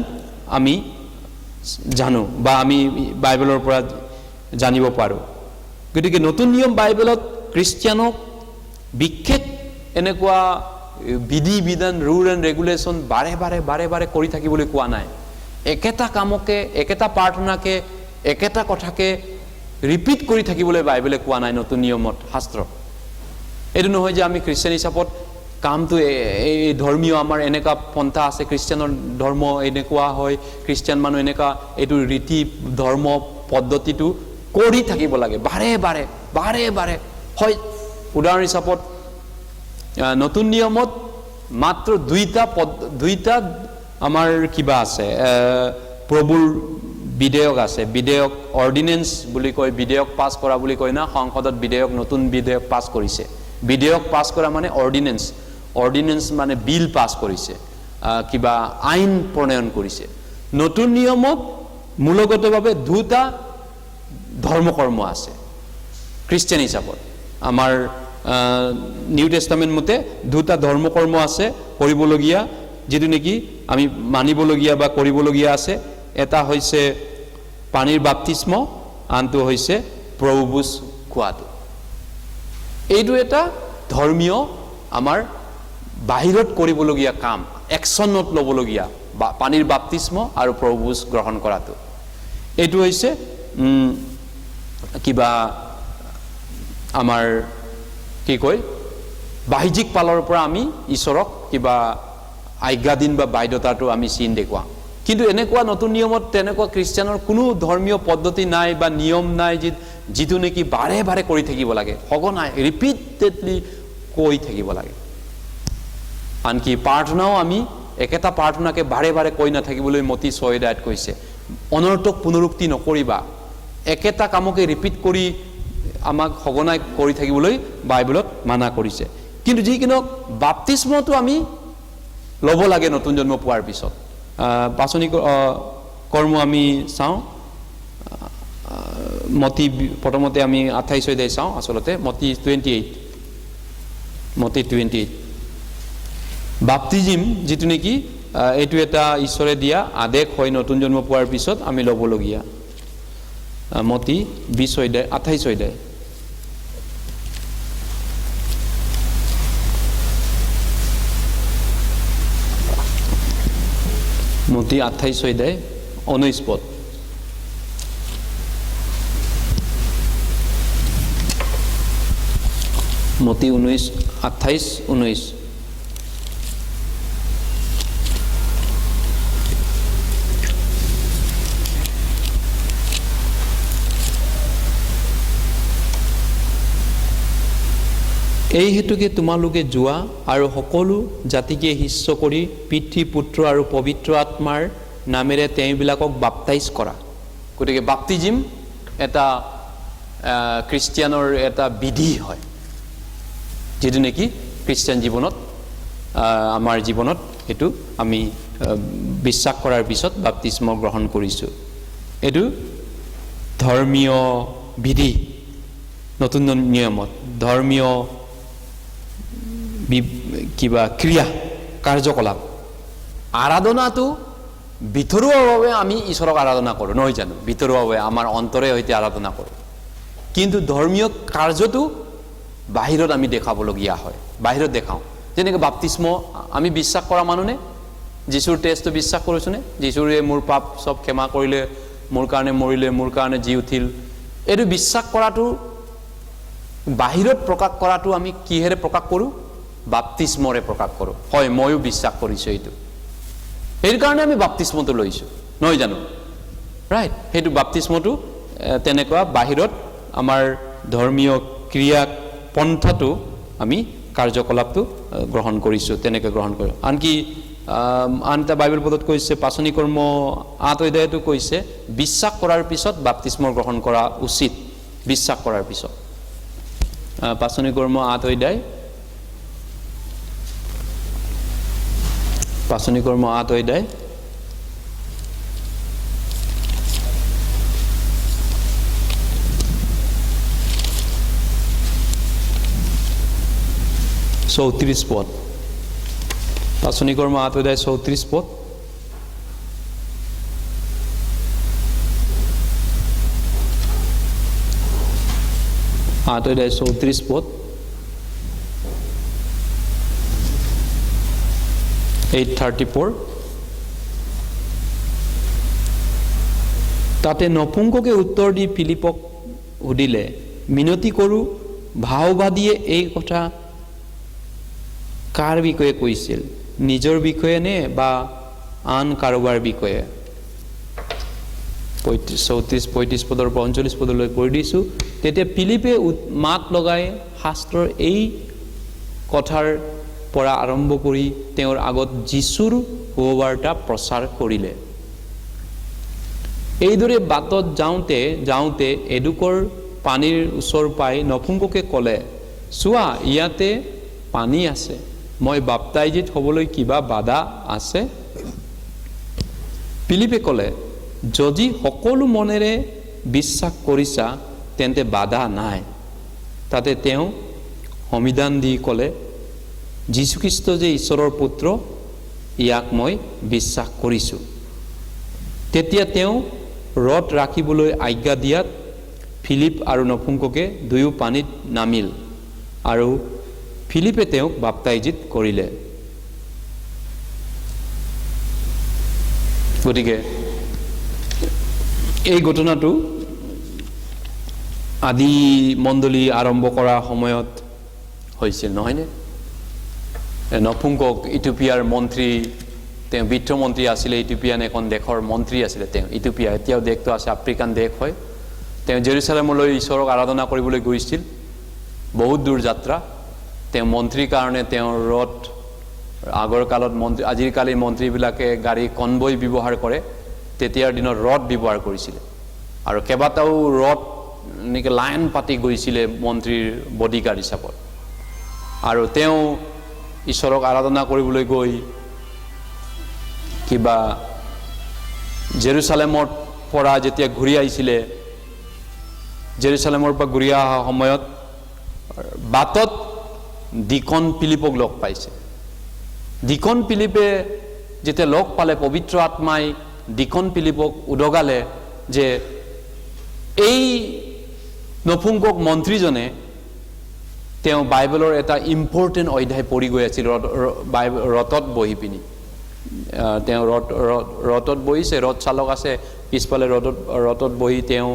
S1: আমি জানো বা আমি বাইবেলৰ পৰা জানিব পাৰোঁ। গতিকে নতুন নিয়ম বাইবেলত খ্ৰীষ্টিয়ানক বিশেষ এনেকুৱা বিধি বিধান, ৰুল এণ্ড ৰেগুলেশ্যন বাৰে বাৰে কৰি থাকিবলৈ কোৱা নাই। একেটা কামকে, একেটা প্ৰাৰ্থনাকে, একেটা কথাকে ৰিপিট কৰি থাকিবলৈ বাইবেলে কোৱা নাই নতুন নিয়মত, শাস্ত্ৰ। এইটো নহয় যে আমি খ্ৰীষ্টিয়ান হিচাপত কামটো এই ধৰ্মীয় আমাৰ এনেকুৱা পন্থা আছে, খ্ৰীষ্টিয়ানৰ ধৰ্ম এনেকুৱা হয়, খ্ৰীষ্টিয়ান মানুহ এনেকুৱা, এইটো ৰীতি ধৰ্ম পদ্ধতিটো কৰি থাকিব লাগে বাৰে বাৰে হয়। উদাহৰণ হিচাপত নতুন নিয়মত মাত্ৰ দুইটা আমাৰ কিবা আছে, প্ৰভুৰ বিধেয়ক আছে। বিধেয়ক অৰ্ডিনেন্স বুলি কয়, বিধেয়ক পাছ কৰা বুলি কয় না, সংসদত বিধেয়ক, নতুন বিধেয়ক পাছ কৰিছে। বিধেয়ক পাছ কৰা মানে অৰ্ডিনেন্স মানে বিল পাছ কৰিছে, কিবা আইন প্ৰণয়ন কৰিছে। নতুন নিয়মত মূলগতভাৱে দুটা ধৰ্মকৰ্ম আছে খ্ৰীষ্টিয়ান হিচাপত। আমাৰ নিউ টেষ্টামেণ্ট মতে দুটা ধৰ্মকৰ্ম আছে কৰিবলগীয়া, যিটো নেকি আমি মানিবলগীয়া বা কৰিবলগীয়া আছে। এটা হৈছে পানীৰ বাপ্তিস্ম, আনটো হৈছে প্ৰভু ভোজ খোৱাটো। এইটো এটা ধৰ্মীয় আমাৰ বাহিৰত কৰিবলগীয়া কাম, একশ্যনত ল'বলগীয়া, পানীৰ বাপ্তিস্ম আৰু প্ৰভু ভোজ গ্ৰহণ কৰাটো। এইটো হৈছে কিবা আমাৰ কি কয়, বাহ্যিক ফালৰ পৰা আমি ঈশ্বৰক কিবা আজ্ঞা দিন বা বাধ্যতাটো আমি চিন দেখুৱাওঁ। কিন্তু এনেকুৱা নতুন নিয়মত তেনেকুৱা খ্ৰীষ্টিয়ানৰ কোনো ধৰ্মীয় পদ্ধতি নাই বা নিয়ম নাই যিটো নেকি বাৰে বাৰে কৰি থাকিব লাগে, সঘনাই ৰিপিটেডলি কৈ থাকিব লাগে। আনকি প্ৰাৰ্থনাও আমি একেটা প্ৰাৰ্থনাকে বাৰে বাৰে কৈ নাথাকিবলৈ মতি 6 কৈছে, অনৰ্থক পুনৰুক্তি নকৰিবা, একেটা কামকে ৰিপিট কৰি আমাক সঘনাই কৰি থাকিবলৈ বাইবেলত মানা কৰিছে। কিন্তু যি কি নহওক বাপ্তিস্মটো আমি ল'ব লাগে নতুন জন্ম পোৱাৰ পিছত। পাচনি কৰ্ম আমি চাওঁ, মতি প্ৰথমতে আমি 28 চাওঁ, আচলতে মতি 28 মতি 28 বাপ্তিজিম যেটো নেকি এইটো এটা ঈশ্বৰে দিয়া আদেশ হয় নতুন জন্ম পোৱাৰ পিছত আমি ল'বলগীয়া মতি 20 অধ্যায় 28 অধ্যায় মতি 28 অধ্যায় 19 পদ মতি 19 28 19 এই হেতুকে তোমালোকে যোৱা আৰু সকলো জাতিকে শিষ্য কৰি পিতৃ পুত্ৰ আৰু পবিত্ৰ আত্মাৰ নামেৰে তেওঁবিলাকক বাপ্তাইজ কৰা গতিকে বাপ্তিজিম এটা খ্ৰীষ্টিয়ানৰ এটা বিধি হয় যেটো নেকি খ্ৰীষ্টিয়ান জীৱনত আমাৰ জীৱনত এটো আমি বিশ্বাস কৰাৰ পিছত বাপ্তিস্ম গ্ৰহণ কৰিছো এটো ধৰ্মীয় বিধি নতুন নিয়মত ধৰ্মীয় কিবা ক্ৰিয়া কাৰ্যকলাপ আৰাধনাটো ভিতৰুৱাভাৱে আমি ঈশ্বৰক আৰাধনা কৰোঁ নহয় জানো ভিতৰুৱাভাৱে আমাৰ অন্তৰে হৈতে আৰাধনা কৰোঁ কিন্তু ধৰ্মীয় কাৰ্যটো বাহিৰত আমি দেখাবলগীয়া হয় বাহিৰত দেখাওঁ যেনেকৈ বাপ্তিস্ম আমি বিশ্বাস কৰা মানুহে যীশুৰ টেষ্টটো বিশ্বাস কৰিছোনে যীশুৰে মোৰ পাপ সব ক্ষমা কৰিলে মোৰ কাৰণে মৰিলে মোৰ কাৰণে জি উঠিল এইটো বিশ্বাস কৰাটো বাহিৰত প্ৰকাশ কৰাটো আমি কিহেৰে প্ৰকাশ কৰোঁ বাপ্তিস্মৰে প্ৰকাশ কৰোঁ হয় ময়ো বিশ্বাস কৰিছো এইটো এই কাৰণে আমি বাপ্তিস্মটো লৈছো নহয় জানো ৰাইট হেতু বাপ্তিস্মটো তেনেকুৱা বাহিৰত আমাৰ ধৰ্মীয় ক্ৰিয়া পন্থাটো আমি কাৰ্যকলাপটো গ্ৰহণ কৰিছো তেনেকৈ গ্ৰহণ কৰোঁ আনকি আনটা বাইবেল পদত কৈছে পাচনি কৰ্ম 8 অধ্যায়তো কৈছে বিশ্বাস কৰাৰ পিছত বাপ্তিস্ম গ্ৰহণ কৰা উচিত বিশ্বাস কৰাৰ পিছত পাচনি কৰ্ম 8 অধ্যায় পাচনি কৰ্ম 8 অধ্যায় চৌত্ৰিশ পদ পাচনি কৰ্ম 8 অধ্যায় 34 পদ অধ্যায় 34 পদ 8:34 তাতে নপুংসকে উত্তৰ দি ফিলিপক সুধিলে মিনতি কৰোঁ ভাওবাদীয়ে এই কথা কাৰ বিষয়ে কৈছিল নিজৰ বিষয়ে নে বা আন কাৰোবাৰ বিষয়ে 34-35 পদৰ 39 পদলৈ পঢ়ি দিছো তেতিয়া ফিলিপে মাত লগাই শাস্ত্ৰৰ এই কথাৰ পৰা আৰম্ভ কৰি তেওঁৰ আগত যীশুৰ সুবাৰ্তা প্ৰচাৰ কৰিলে এইদৰে বাটত যাওঁতে এডুকৰ পানীৰ ওচৰ পাই নপুংসকে ক'লে চোৱা ইয়াতে পানী আছে মই বাপ্তাইজিত হ'বলৈ কিবা বাধা আছে ফিলিপে ক'লে যদি সকলো মনেৰে বিশ্বাস কৰিছা তেন্তে বাধা নাই তাতে তেওঁ সমিধান দি ক'লে যীশুখ্ৰীষ্ট যে ঈশ্বৰৰ পুত্ৰ ইয়াক মই বিশ্বাস কৰিছো তেতিয়া তেওঁ ৰথ ৰাখিবলৈ আজ্ঞা দিয়াত ফিলিপ আৰু নপুংসকে দুয়ো পানীত নামিল আৰু ফিলিপে তেওঁক বাপ্তাইজিত কৰিলে গতিকে এই ঘটনাটো আদি মণ্ডলী আৰম্ভ কৰা সময়ত হৈছিল নহয়নে নপুংসক ইথিওপিয়াৰ মন্ত্ৰী তেওঁ বিত্তমন্ত্ৰী আছিলে ইথিওপিয়ান এখন দেশৰ মন্ত্ৰী আছিলে তেওঁ ইথিওপিয়া এতিয়াও দেশটো আছে আফ্ৰিকান দেশ হয় তেওঁ জেৰুসালেমলৈ ঈশ্বৰক আৰাধনা কৰিবলৈ গৈছিল বহুত দূৰ যাত্ৰা তেওঁ মন্ত্ৰীৰ কাৰণে তেওঁৰ ৰথ আগৰ কালত মন্ত্ৰী আজিৰ কালি মন্ত্ৰীবিলাকে গাড়ী কনভয় ব্যৱহাৰ কৰে তেতিয়াৰ দিনত ৰথ ব্যৱহাৰ কৰিছিল আৰু কেবাটাও ৰথ নিকে লাইন পাতি গৈছিলে মন্ত্ৰীৰ বডিগাৰ্ড হিচাপত আৰু তেওঁ ঈশ্বৰক আৰাধনা কৰিবলৈ গৈ কিবা জেৰুসালেমৰ পৰা যেতিয়া ঘূৰি আহিছিলে জেৰুসালেমৰ পৰা ঘূৰি অহা সময়ত বাটত ডিকন ফিলিপক লগ পাইছে। ডিকন ফিলিপে যেতিয়া লগ পালে পবিত্ৰ আত্মাই ডিকন ফিলিপক উদগালে যে এই নপুংসক মন্ত্ৰীজনে তেওঁ বাইবেলৰ এটা ইম্পৰ্টেণ্ট অধ্যায় পঢ়ি গৈ আছিল ৰথত বহি পিনি। তেওঁ ৰথত বহিছে, ৰথ চালক আছে পিছফালে, ৰথত বহি তেওঁ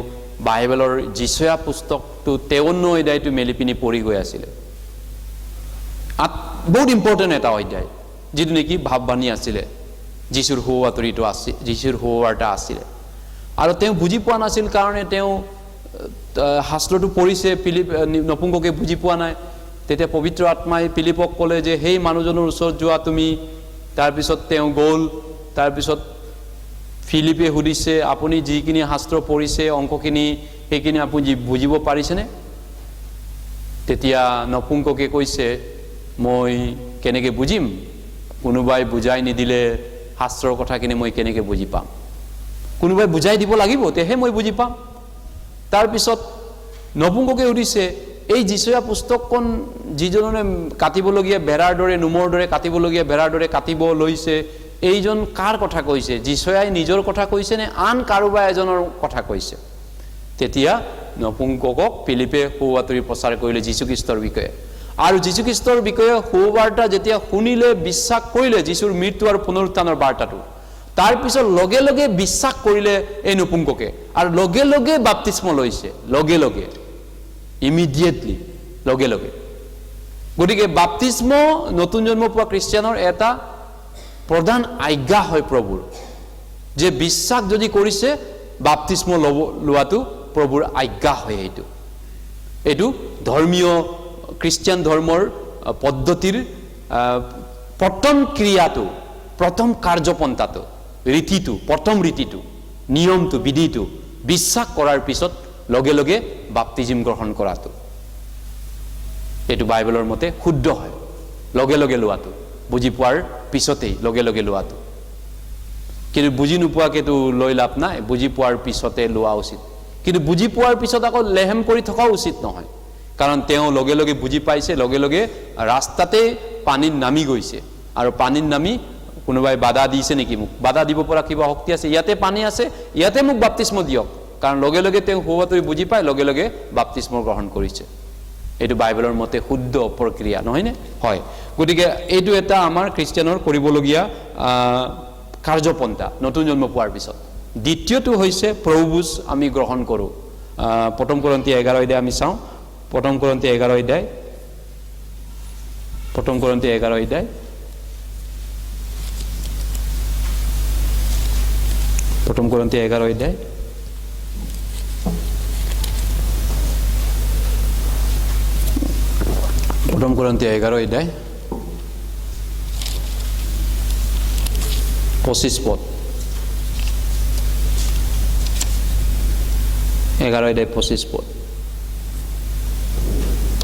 S1: বাইবেলৰ যিচয়া পুস্তকটো 53 অধ্যায়টো মেলি পিনি পঢ়ি গৈ আছিলে। বহুত ইম্পৰ্টেণ্ট এটা অধ্যায়, যিটো নেকি ভাৱবাণী আছিলে, যীশুৰ সুবাৰ্তাটো আছিল, যীশুৰ সুবাৰ্তা আছিলে। আৰু তেওঁ বুজি পোৱা নাছিল কাৰণে তেওঁ শাস্ত্ৰটো পঢ়িছে, নপুংসকে বুজি পোৱা নাই। তেতিয়া পবিত্ৰ আত্মাই ফিলিপক ক'লে যে সেই মানুহজনৰ ওচৰত যোৱা তুমি। তাৰপিছত তেওঁ গ'ল। তাৰপিছত ফিলিপে সুধিছে আপুনি যিখিনি শাস্ত্ৰ পঢ়িছে অংকখিনি সেইখিনি আপুনি বুজিব পাৰিছেনে? তেতিয়া নপুংসকে কৈছে মই কেনেকৈ বুজিম, কোনোবাই বুজাই নিদিলে শাস্ত্ৰৰ কথাখিনি মই কেনেকৈ বুজি পাম? কোনোবাই বুজাই দিব লাগিব, তেহে মই বুজি পাম। তাৰপিছত নপুংসকে সুধিছে এই যিচয়া পুস্তকখন যিজনে কাটিবলগীয়া বেৰাৰ দৰে, নোমৰ দৰে কাটিবলগীয়া বেৰাৰ দৰে কাটিব লৈছে, এইজন কাৰ কথা কৈছে? যিচয়াই নিজৰ কথা কৈছে নে আন কাৰোবাৰ এজনৰ কথা কৈছে? তেতিয়া নপুংসকক ফিলিপে সুবাৰ্তা প্ৰচাৰ কৰিলে যীশুখ্ৰীষ্টৰ বিষয়ে। আৰু যীশুখ্ৰীষ্টৰ বিষয়ে সুবাৰ্তা যেতিয়া শুনিলে, বিশ্বাস কৰিলে যীশুৰ মৃত্যু আৰু পুনৰুত্থানৰ বাৰ্তাটো, তাৰপিছত লগে লগে বিশ্বাস কৰিলে এই নপুংসকে আৰু লগে লগে বাপ্তিস্ম লৈছে, লগে লগে, ইমিডিয়েটলি, লগে লগে। গতিকে বাপ্তিস্ম নতুন জন্ম পোৱা খ্ৰীষ্টিয়ানৰ এটা প্ৰধান আজ্ঞা হয় প্ৰভুৰ, যে বিশ্বাস যদি কৰিছে বাপ্তিস্ম লোৱাটো প্ৰভুৰ আজ্ঞা হয়। এইটো ধৰ্মীয় খ্ৰীষ্টিয়ান ধৰ্মৰ পদ্ধতিৰ প্ৰথম ক্ৰিয়াটো, প্ৰথম কাৰ্যপন্থাটো, ৰীতিটো, প্ৰথম ৰীতিটো, নিয়মটো, বিধিটো বিশ্বাস কৰাৰ পিছত লগে লগে বাপ্তিজিম গ্ৰহণ কৰাটো। এইটো বাইবেলৰ মতে শুদ্ধ হয়, লগে লগে লোৱাটো, বুজি পোৱাৰ পিছতেই লগে লগে লোৱাটো। কিন্তু বুজি নোপোৱাকেতো লৈ লাভ নাই, বুজি পোৱাৰ পিছতে লোৱা উচিত। কিন্তু বুজি পোৱাৰ পিছত আকৌ লেহেম কৰি থকাও উচিত নহয়, কাৰণ তেওঁ লগে লগে বুজি পাইছে, লগে লগে ৰাস্তাতে পানীত নামি গৈছে। আৰু পানীত নামি কোনোবাই বাধা দিছে নেকি? মোক বাধা দিব পৰা কিবা শক্তি আছে? ইয়াতে পানী আছে, ইয়াতে মোক বাপ্তিস্ম দিয়ক। কাৰণ লগে লগে তেওঁ সুবাৰ্তা বুজি পাই লগে লগে বাপ্তিস্ম গ্ৰহণ কৰিছে। এইটো বাইবেলৰ মতে শুদ্ধ প্ৰক্ৰিয়া, নহয়নে? হয়। গতিকে এইটো এটা আমাৰ খ্ৰীষ্টিয়ানৰ কৰিবলগীয়া কাৰ্যপন্থা নতুন জন্ম পোৱাৰ পিছত। দ্বিতীয়টো হৈছে প্ৰভুভোজ আমি গ্ৰহণ কৰোঁ। 1 কৰিন্থী 11 অধ্যায় আমি চাওঁ। 1 কৰিন্থী 11 অধ্যায়, 1 কৰিন্থী 11 অধ্যায়, 1 কৰিন্থী 11 অধ্যায়, 1 কৰিন্থী 11 অধ্যায় 25 পদ। 11 অধ্যায় 25 পদ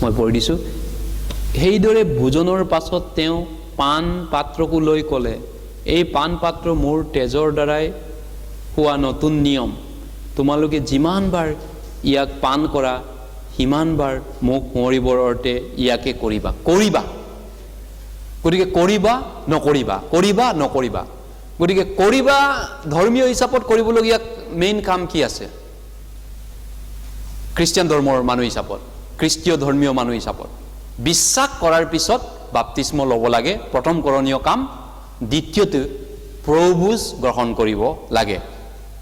S1: মই পঢ়ি দিছোঁ। সেইদৰে ভোজনৰ পাছত তেওঁ পাণ পাত্ৰকো লৈ ক'লে, এই পাণ পাত্ৰ মোৰ তেজৰ দ্বাৰাই হোৱা নতুন নিয়ম। তোমালোকে যিমানবাৰ ইয়াক পাণ কৰা সিমানবাৰ মোক মৰিবৰ অৰ্থে ইয়াকে কৰিবা। কৰিবা, গতিকে কৰিবা নকৰিবা, কৰিবা নকৰিবা। গতিকে কৰিবা, ধৰ্মীয় হিচাপত কৰিবলগীয়া মেইন কাম কি আছে? খ্ৰীষ্টিয়ান ধৰ্মৰ মানুহ হিচাপত, খ্ৰীষ্টীয় ধৰ্মীয় মানুহ হিচাপত বিশ্বাস কৰাৰ পিছত বাপ্তিস্ম ল'ব লাগে, প্ৰথম কৰণীয় কাম। দ্বিতীয়তে প্ৰভুভোজ গ্ৰহণ কৰিব লাগে।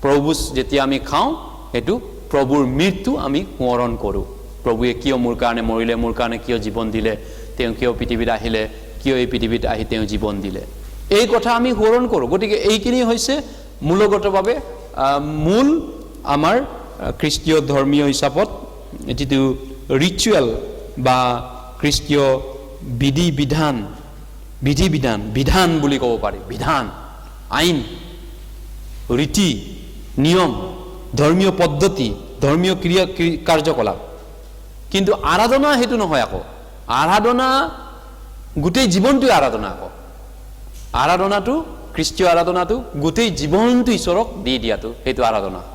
S1: প্ৰভুভোজ যেতিয়া আমি খাওঁ, সেইটো প্ৰভুৰ মৃত্যু আমি সোঁৱৰণ কৰোঁ। প্ৰভুৱে কিয় মোৰ কাৰণে মৰিলে, মোৰ কাৰণে কিয় জীৱন দিলে, তেওঁ কিয় পৃথিৱীত আহিলে, কিয় এই পৃথিৱীত আহি তেওঁ জীৱন দিলে, এই কথা আমি সোঁৱৰণ কৰোঁ। গতিকে এইখিনি হৈছে মূলগতভাৱে মূল আমাৰ খ্ৰীষ্টীয় ধৰ্মীয় হিচাপত যিটো ৰিচুৱেল বা খ্ৰীষ্টীয় বিধি বিধান, বিধান বুলি ক'ব পাৰি, বিধান, আইন, ৰীতি, নিয়ম, ধৰ্মীয় পদ্ধতি, ধৰ্মীয় ক্ৰিয়া কাৰ্যকলাপ। কিন্তু আৰাধনা সেইটো নহয়। আকৌ আৰাধনা গোটেই জীৱনটোৱে আৰাধনা। আকৌ আৰাধনাটো, খ্ৰীষ্টীয় আৰাধনাটো গোটেই জীৱনটো ঈশ্বৰক দি দিয়াটো, সেইটো আৰাধনা হয়।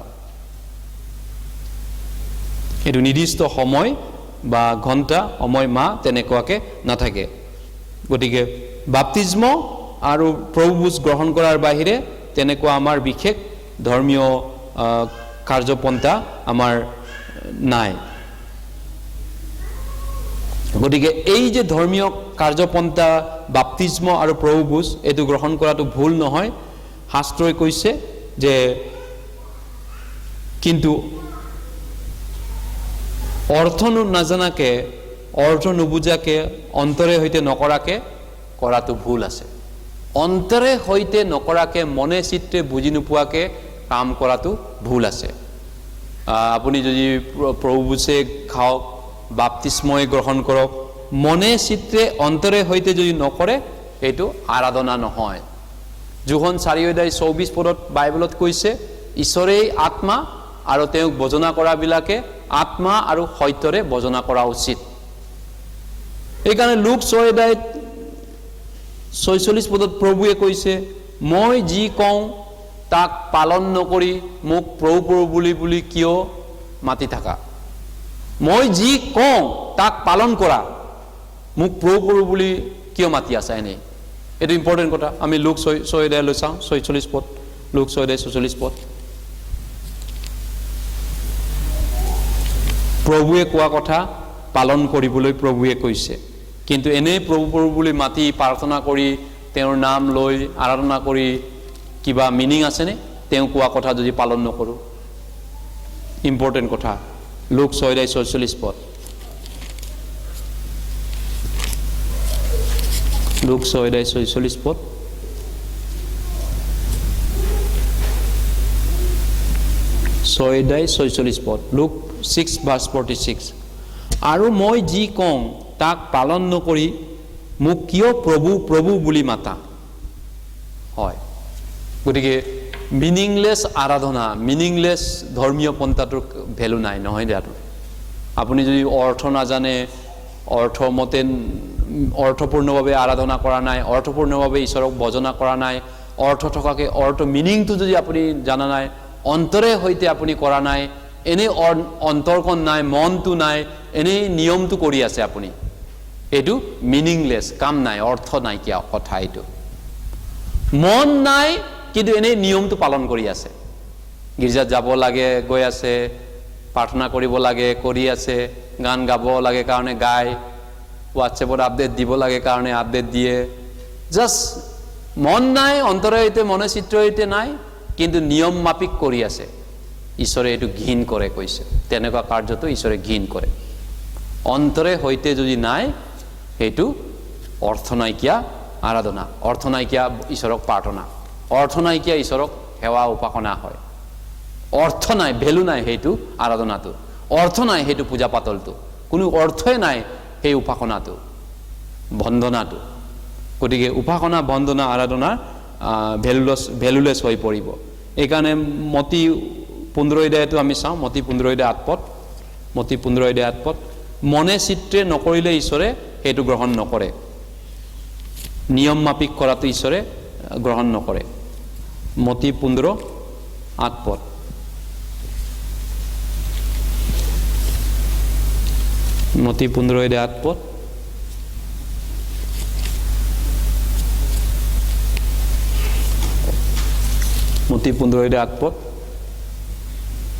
S1: এইটো নিৰ্দিষ্ট সময় বা ঘণ্টা সময় মাহ তেনেকুৱাকৈ নাথাকে। গতিকে বাপ্তিস্ম আৰু প্ৰভুভোজ গ্ৰহণ কৰাৰ বাহিৰে তেনেকুৱা আমাৰ বিশেষ ধৰ্মীয় কাৰ্যপন্থা আমাৰ নাই। গতিকে এই যে ধৰ্মীয় কাৰ্যপন্থা বাপ্তিস্ম আৰু প্ৰভুভোজ এইটো গ্ৰহণ কৰাটো ভুল নহয়। শাস্ত্ৰই কৈছে যে কিন্তু অৰ্থ নাজানাকে অৰ্থ নুবুজাকে অন্তৰে সৈতে নকৰাকে কৰাটো ভুল আছে। অন্তৰে সৈতে নকৰাকে মনে চিত্তে বুজি নোপোৱাকে কাম কৰাটো ভুল আছে। আপুনি যদি প্ৰভুভোজে খাওক, বাপ্তিস্মই গ্ৰহণ কৰক, মনে চিত্তে অন্তৰে সৈতে যদি নকৰে এইটো আৰাধনা নহয়। যোহন 4:24 বাইবেলত কৈছে ঈশ্বৰেই আত্মা আৰু তেওঁক ভজনা কৰাবিলাকে আত্মা আৰু সত্যৰে ভজনা কৰা উচিত। এইকাৰণে লুক 6:46 প্ৰভুৱে কৈছে মই যি কওঁ তাক পালন নকৰি মোক প্ৰভু প্ৰভু বুলি কিয় মাতি থাকা? মই যি কওঁ তাক পালন কৰা, মোক প্ৰভু প্ৰভু বুলি কিয় মাতি আছা? এনেই এইটো ইম্পৰ্টেণ্ট কথা। আমি লুক 6 লৈ চাওঁ 46 লুক 6:46 প্ৰভুৱে কোৱা কথা পালন কৰিবলৈ প্ৰভুৱে কৈছে। কিন্তু এনেই প্ৰভু প্ৰভু বুলি মাতি প্ৰাৰ্থনা কৰি তেওঁৰ নাম লৈ আৰাধনা কৰি কিবা মিনিং আছেনে? তেওঁ কোৱা কথা যদি পালন নকৰোঁ? ইম্পৰ্টেণ্ট কথা। লুক 6:46 লুক 6:46 6:46 লুক 6:46 আৰু মই যি কওঁ তাক পালন নকৰি মোক কিয় প্ৰভু প্ৰভু বুলি মাতা? হয়, গতিকে মিনিংলেছ আৰাধনা, মিনিংলেছ ধৰ্মীয় পন্থাটোৰ ভেলু নাই, নহয় দিয়াটো। আপুনি যদি অৰ্থ নাজানে, অৰ্থমতে অৰ্থপূৰ্ণভাৱে আৰাধনা কৰা নাই, অৰ্থপূৰ্ণভাৱে ঈশ্বৰক ভজনা কৰা নাই, অৰ্থ থকাকৈ অৰ্থ মিনিংটো যদি আপুনি জানা নাই, অন্তৰে সৈতে আপুনি কৰা নাই, এনেই অন্তৰখন নাই, মনটো নাই, এনেই নিয়মটো কৰি আছে আপুনি, এইটো মিনিংলেছ, কাম নাই, অৰ্থ নাইকিয়া কথা। এইটো মন নাই কিন্তু এনেই নিয়মটো পালন কৰি আছে। গীৰ্জাত যাব লাগে গৈ আছে, প্ৰাৰ্থনা কৰিব লাগে কৰি আছে, গান গাব লাগে কাৰণে গায়, হোৱাটছএপত আপডেট দিব লাগে কাৰণে আপডেট দিয়ে। জাষ্ট মন নাই, অন্তৰে সৈতে মনে চিত্ৰৰ সৈতে নাই, কিন্তু নিয়ম মাফিক কৰি আছে। ঈশ্বৰে এইটো ঘৃণ কৰে কৈছে। তেনেকুৱা কাৰ্যটো ঈশ্বৰে ঘৃণ কৰে। অন্তৰে সৈতে যদি নাই সেইটো অৰ্থ নাইকিয়া আৰাধনা, অৰ্থ নাইকিয়া ঈশ্বৰক প্ৰাৰ্থনা, অৰ্থ নাইকিয়া ঈশ্বৰক সেৱা উপাসনা হয়। অৰ্থ নাই, ভেলু নাই সেইটো আৰাধনাটো, অৰ্থ নাই সেইটো পূজা পাতলটো, কোনো অৰ্থই নাই সেই উপাসনাটো, বন্দনাটো। গতিকে উপাসনা, বন্দনা, আৰাধনা ভেলুলেছ হৈ পৰিব। এইকাৰণে মতি 15 আমি চাওঁ, মতি 15:8 মতি 15:8 মনে চিত্ৰে নকৰিলে ঈশ্বৰে সেইটো গ্ৰহণ নকৰে। নিয়ম মাফিক কৰাটো ঈশ্বৰে গ্ৰহণ নকৰে। মতি 15:8 মতি 15:8 মতি 15:8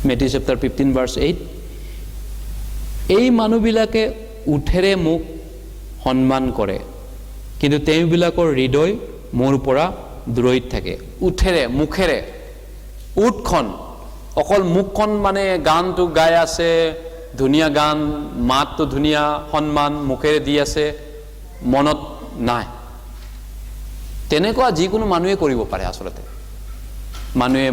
S1: মেথিউ চেপ্টাৰ 15:8 এই মানুহবিলাকে উঠেৰে মোক সন্মান কৰে কিন্তু তেওঁবিলাকৰ হৃদয় মোৰ পৰা দূৰৈত থাকে। উঠেৰে, মুখেৰে, উঠখন, অকল মুখখন মানে গানটো গাই আছে, ধুনীয়া গান, মাতটো ধুনীয়া, সন্মান মুখেৰে দি আছে, মনত নাই। তেনেকুৱা যিকোনো মানুহে কৰিব পাৰে। আচলতে মানুহে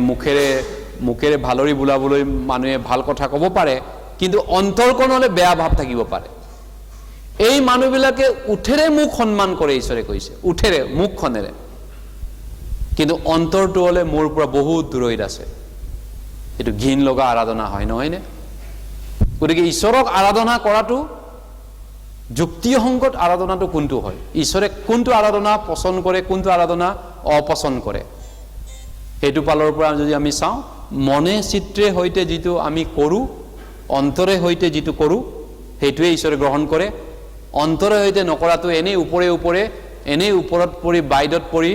S1: মুখেৰে ভালৰি বোলাবলৈ মানুহে ভাল কথা ক'ব পাৰে, কিন্তু অন্তৰকণলৈ বেয়া ভাৱ থাকিব পাৰে। এই মানুহবিলাকে উঠেৰে মোক সন্মান কৰে, ঈশ্বৰে কৈছে, উঠেৰে, মুখখনেৰে, কিন্তু অন্তৰটো হ'লে মোৰ পৰা বহুত দূৰৈত আছে। এইটো ঘিণ লগা আৰাধনা হয়, নহয়নে? গতিকে ঈশ্বৰক আৰাধনা কৰাটো যুক্তিসংগত আৰাধনাটো কোনটো হয়? ঈশ্বৰে কোনটো আৰাধনা পচন্দ কৰে, কোনটো আৰাধনা অপচন্দ কৰে? সেইটো পালৰ পৰা যদি আমি চাওঁ, মনে চিত্ৰে সৈতে যিটো আমি কৰোঁ, অন্তৰে সৈতে যিটো কৰোঁ, সেইটোৱে ঈশ্বৰে গ্ৰহণ কৰে অন্তৰৰ সৈতে নকৰাটো এনেই ওপৰে ওপৰে এনেই ওপৰত পৰি বাইদত পৰি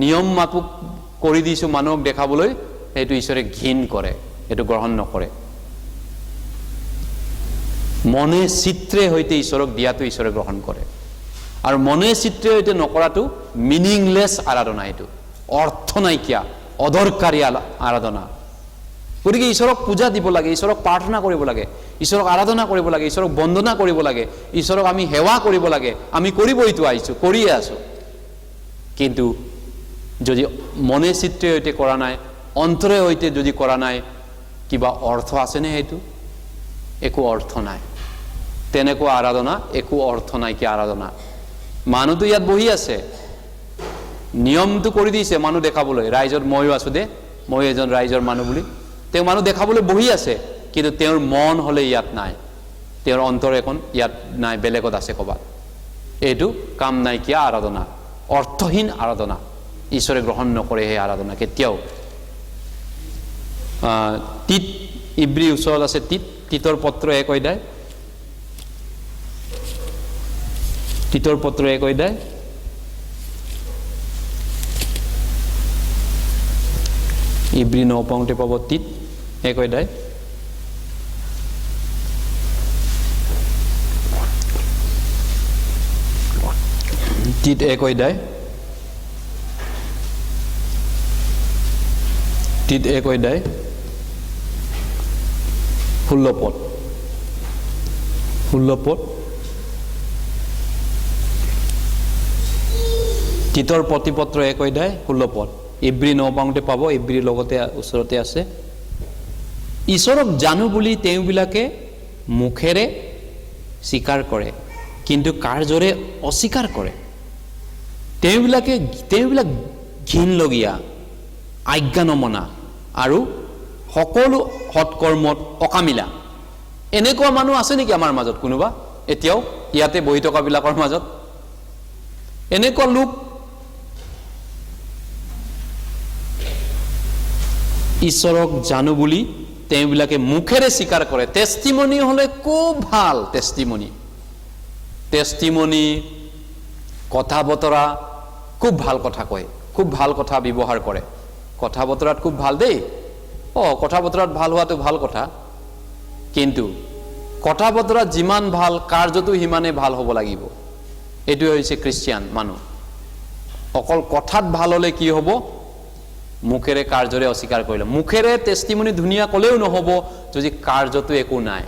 S1: নিয়ম মাফিক কৰি দিছো মানুহক দেখাবলৈ সেইটো ঈশ্বৰে ঘিন কৰে সেইটো গ্ৰহণ নকৰে মনে চিত্ৰে সৈতে ঈশ্বৰক দিয়াটো ঈশ্বৰে গ্ৰহণ কৰে আৰু মনে চিত্ৰে সৈতে নকৰাটো মিনিংলেছ আৰাধনা এইটো অৰ্থ নাইকিয়া অদৰকাৰী আৰাধনা গতিকে ঈশ্বৰক পূজা দিব লাগে ঈশ্বৰক প্ৰাৰ্থনা কৰিব লাগে ঈশ্বৰক আৰাধনা কৰিব লাগে ঈশ্বৰক বন্দনা কৰিব লাগে ঈশ্বৰক আমি সেৱা কৰিব লাগে আমি কৰিবইতো আহিছো কৰিয়ে আছো কিন্তু যদি মনে চিত্ৰে সৈতে কৰা নাই অন্তৰে সৈতে যদি কৰা নাই কিবা অৰ্থ আছেনে সেইটো একো অৰ্থ নাই তেনেকুৱা আৰাধনা একো অৰ্থ নাই কি আৰাধনা মানুহটো ইয়াত বহি আছে নিয়মটো কৰি দিছে মানুহ দেখাবলৈ ৰাইজৰ ময়ো আছো দে মই এজন ৰাইজৰ মানুহ বুলি তেওঁ মানুহ দেখাবলৈ বহি আছে কিন্তু তেওঁৰ মন হলে ইয়াত নাই তেওঁৰ অন্তৰ এখন ইয়াত নাই বেলেগত আছে কবাত এইটো কাম নাইকিয়া আৰাধনা অৰ্থহীন আৰাধনা ঈশ্বৰে গ্ৰহণ নকৰে সেই আৰাধনা কেতিয়াও তিত ইব্ৰী ওচৰত আছে তিতৰ পত্ৰ 1 অধ্যায় তিতৰ পত্ৰ 1 অধ্যায় ইব্ৰী 9 পাওঁতে পাব তিত 1 অধ্যায় তিত 1 অধ্যায় তিত 1 অধ্যায় 16 পদ তিতৰ প্ৰতিপত্ৰ 1 অধ্যায় 16 পদ ইব্ৰী 9 পাওঁতে পাব ইব্ৰীৰ লগতে ওচৰতে আছে ঈশ্বৰক জানো বুলি তেওঁবিলাকে মুখেৰে স্বীকাৰ কৰে কিন্তু কাৰ্যৰে অস্বীকাৰ কৰে তেওঁবিলাক ঘিনলগীয়া আজ্ঞা নমনা আৰু সকলো সৎকৰ্মত অকামিলা এনেকুৱা মানুহ আছে নেকি আমাৰ মাজত কোনোবা এতিয়াও ইয়াতে বহি থকা বিলাকৰ মাজত এনেকুৱা লোক ঈশ্বৰক জানো বুলি তেওঁবিলাকে মুখেৰে স্বীকাৰ কৰে টেষ্টিমনি হলে খুব ভাল টেষ্টিমনি কথা বতৰা খুব ভাল কথা কয় খুব ভাল কথা ব্যৱহাৰ কৰে কথা বতৰাত খুব ভাল দেই কথা বতৰাত ভাল হোৱাটো ভাল কথা কিন্তু কথা বতৰাত যিমান ভাল কাৰ্যটো সিমানে ভাল হ'ব লাগিব এটো হৈছে খ্ৰীষ্টিয়ান মানুহ অকল কথাত ভাল হলে কি হ'ব মুখেৰে কাৰ্যৰে অস্বীকাৰ কৰিলে মুখেৰে টেষ্টিমনি ধুনিয়া কলেও নহব যদি কাৰ্যটো একো নাই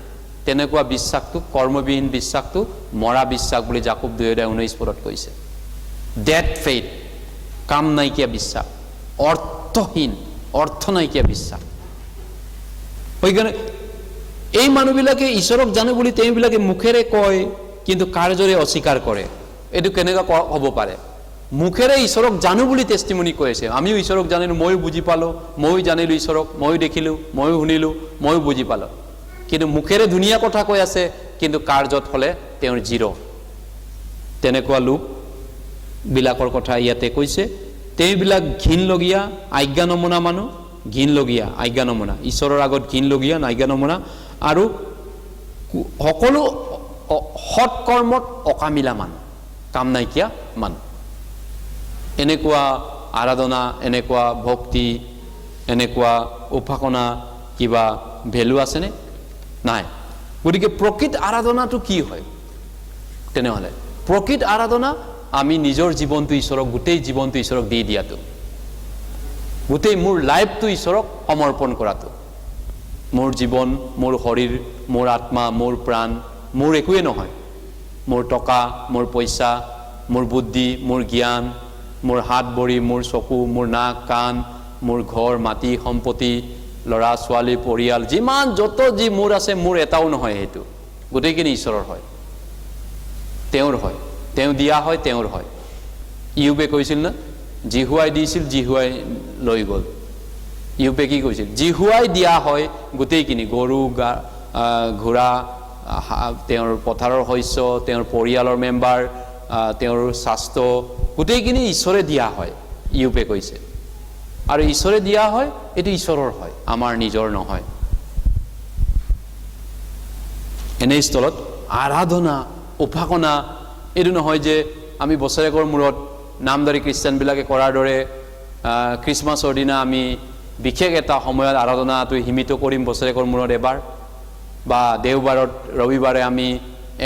S1: তেনেকুৱা বিশ্বাসটো কৰ্মবিহীন বিশ্বাসটো মৰা বিশ্বাস বুলি যাকোব 2:19 পদত কৈছে ডেড ফেইথ কাম নাইকিয়া বিশ্বাস অৰ্থহীন অৰ্থ নাইকিয়া বিশ্বাস ওইখানে এই মানুহবিলাকে ঈশ্বৰক জানো বুলি তেওঁবিলাকে মুখেৰে কয় কিন্তু কাৰ্যৰে অস্বীকাৰ কৰে এটো কেনেকুৱা হ'ব পাৰে মুখেৰে ঈশ্বৰক জানো বুলি টেষ্টিমনি কৈছে আমিও ঈশ্বৰক জানিলো ময়ো বুজি পালো ময়ো জানিলো ঈশ্বৰক ময়ো দেখিলো ময়ো শুনিলো ময়ো বুজি পালো কিন্তু মুখেৰে ধুনিয়া কথা কৈ আছে কিন্তু কাৰ্যত হলে তেওঁৰ জিৰো তেনেকুৱা লোক বিলাকৰ কথা ইয়াতে কৈছে তেওঁবিলাক ঘিনলগীয়া আজ্ঞা নমনা মানুহ ঘিনলগীয়া আজ্ঞা নমনা ঈশ্বৰৰ আগত ঘিনলগীয়া আজ্ঞা নমনা আৰু সকলো সৎকৰ্মত অকামিলা মানুহ কাম নাইকিয়া মানুহ এনেকুৱা আৰাধনা এনেকুৱা ভক্তি এনেকুৱা উপাসনা কিবা ভ্যালু আছেনে নাই গতিকে প্ৰকৃত আৰাধনাটো কি হয় তেনেহলে প্ৰকৃত আৰাধনা আমি নিজৰ জীৱনটো ঈশ্বৰক গোটেই জীৱনটো ঈশ্বৰক দি দিয়াটো গোটেই মোৰ লাইফটো ঈশ্বৰক সমৰ্পণ কৰাটো মোৰ জীৱন মোৰ শৰীৰ মোৰ আত্মা মোৰ প্ৰাণ মোৰ একোৱে নহয় মোৰ টকা মোৰ পইচা মোৰ বুদ্ধি মোৰ জ্ঞান মোৰ হাত ভৰি মোৰ চকু মোৰ নাক কাণ মোৰ ঘৰ মাটি সম্পত্তি লৰা ছোৱালী পৰিয়াল যিমান যত যি মোৰ আছে মোৰ এটাও নহয় হেতু গোটেইখিনি ঈশ্বৰৰ হয় তেওঁৰ হয় তেওঁ দিয়া হয় তেওঁৰ হয় ইউবে কৈছিল না জিহুৱাই দিছিল জিহুৱাই লৈ গল ইউবে কি কৈছিল জিহুৱাই দিয়া হয় গোটেইখিনি গৰু ঘোঁৰা তেওঁৰ পথাৰৰ শস্য তেওঁৰ পৰিয়ালৰ মেম্বাৰ তেওঁৰ স্বাস্থ্য গোটেইখিনি ঈশ্বৰে দিয়া হয় ইউবে কৈছে আৰু ঈশ্বৰে দিয়া হয় এটো ঈশ্বৰৰ হয় আমাৰ নিজৰ নহয় এনে স্থলত আৰাধনা উপাসনা এইটো নহয় যে আমি বছৰেকৰ মূৰত নামদাৰী খ্ৰীষ্টানবিলাকে কৰাৰ দৰে খ্ৰীষ্টমাছৰ দিনা আমি বিশেষ এটা সময়ত আৰাধনাটো সীমিত কৰিম বছৰেকৰ মূৰত এবাৰ বা দেওবাৰত ৰবিবাৰে আমি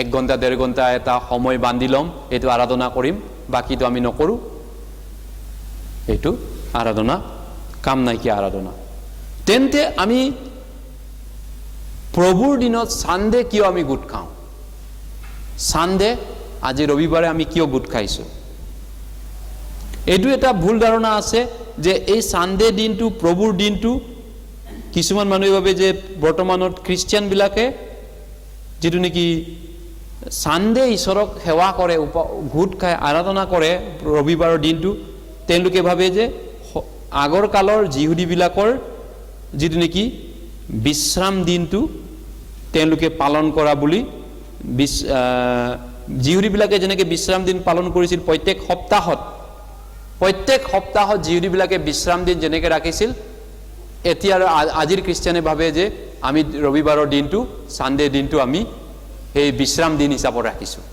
S1: 1 ঘণ্টা 1.5 ঘণ্টা এটা সময় বান্ধি ল'ম এইটো আৰাধনা কৰিম বাকিটো আমি নকৰোঁ এইটো আৰাধনা কাম নাইকিয়া আৰাধনা তেন্তে আমি প্ৰভুৰ দিনত সানডে কিয় আমি গোট খাওঁ সানডে আজি ৰবিবাৰে আমি কিয় গোট খাইছোঁ এইটো এটা ভুল ধাৰণা আছে যে এই সানডে দিনটো প্ৰভুৰ দিনটো কিছুমান মানুহে ভাবে যে বৰ্তমানত খ্ৰীষ্টিয়ানবিলাকে যেটো নেকি সানডে ঈশ্বৰক সেৱা কৰে গোট খাই আৰাধনা কৰে ৰবিবাৰৰ দিনটো তেওঁলোকে ভাবে যে আগৰ কালৰ যিহুদীবিলাকৰ যেটো নেকি বিশ্ৰাম দিনটো তেওঁলোকে পালন কৰা বুলি যিহুদীবিলাকে যেনেকৈ বিশ্ৰাম দিন পালন কৰিছিল প্ৰত্যেক সপ্তাহত যিহুদীবিলাকে বিশ্ৰাম দিন যেনেকৈ ৰাখিছিল এতিয়া আজিৰ খ্ৰীষ্টিয়ানে ভাবে যে আমি ৰবিবাৰৰ দিনটো সানডে দিনটো আমি এই বিশ্ৰাম দিন হিচাপত ৰাখিছোঁ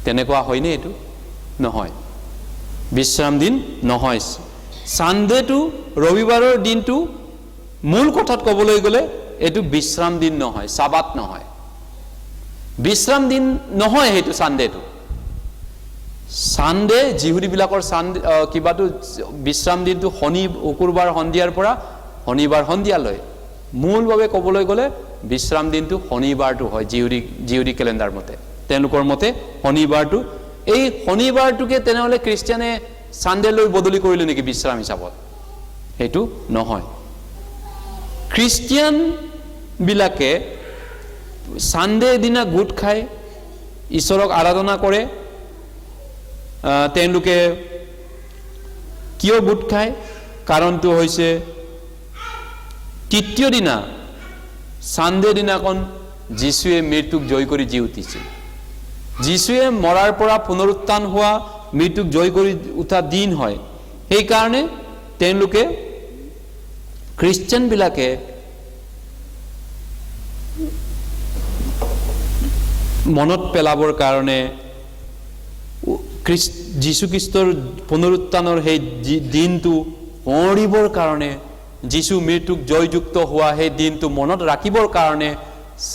S1: তেনেকুৱা হয়নে এইটো নহয় বিশ্ৰাম দিন নহয় সানডেটো ৰবিবাৰৰ দিনটো মূল কথাত ক'বলৈ গ'লে এইটো বিশ্ৰাম দিন নহয় সাবাত নহয় বিশ্ৰাম দিন নহয় এইটো সানডেটো সানডে যিহুদীবিলাকৰ সানডে কিবাটো বিশ্ৰাম দিনটো শুকুৰবাৰ সন্ধিয়াৰ পৰা শনিবাৰ সন্ধিয়ালৈ মূলভাৱে ক'বলৈ গ'লে বিশ্ৰাম দিনটো শনিবাৰটো হয় যিহুদী কেলেণ্ডাৰ মতে তেওঁলোকৰ মতে শনিবাৰটো এই শনিবাৰটোকে তেনেহ'লে খ্ৰীষ্টিয়ানে সানডেলৈ বদলি কৰিলে নেকি বিশ্ৰাম হিচাপত সেইটো নহয় খ্ৰীষ্টিয়ানবিলাকে সানডে দিনা গোট খাই ঈশ্বৰক আৰাধনা কৰে তেওঁলোকে কিয় গোট খায় কাৰণটো হৈছে তৃতীয় দিনা সানডে দিনাখন যীশুৱে মৃত্যুক জয় কৰি জি উঠিছিল যীশুৱে মৰাৰ পৰা পুনৰুত্থান হোৱা মৃত্যুক জয় কৰি উঠা দিন হয় সেইকাৰণে তেওঁলোকে খ্ৰীষ্টিয়ানবিলাকে মনত পেলাবৰ কাৰণে যীশু খ্ৰীষ্টৰ পুনৰুত্থানৰ সেই দিনটো মৰিবৰ কাৰণে যীশু মৃত্যুক জয়যুক্ত হোৱা সেই দিনটো মনত ৰাখিবৰ কাৰণে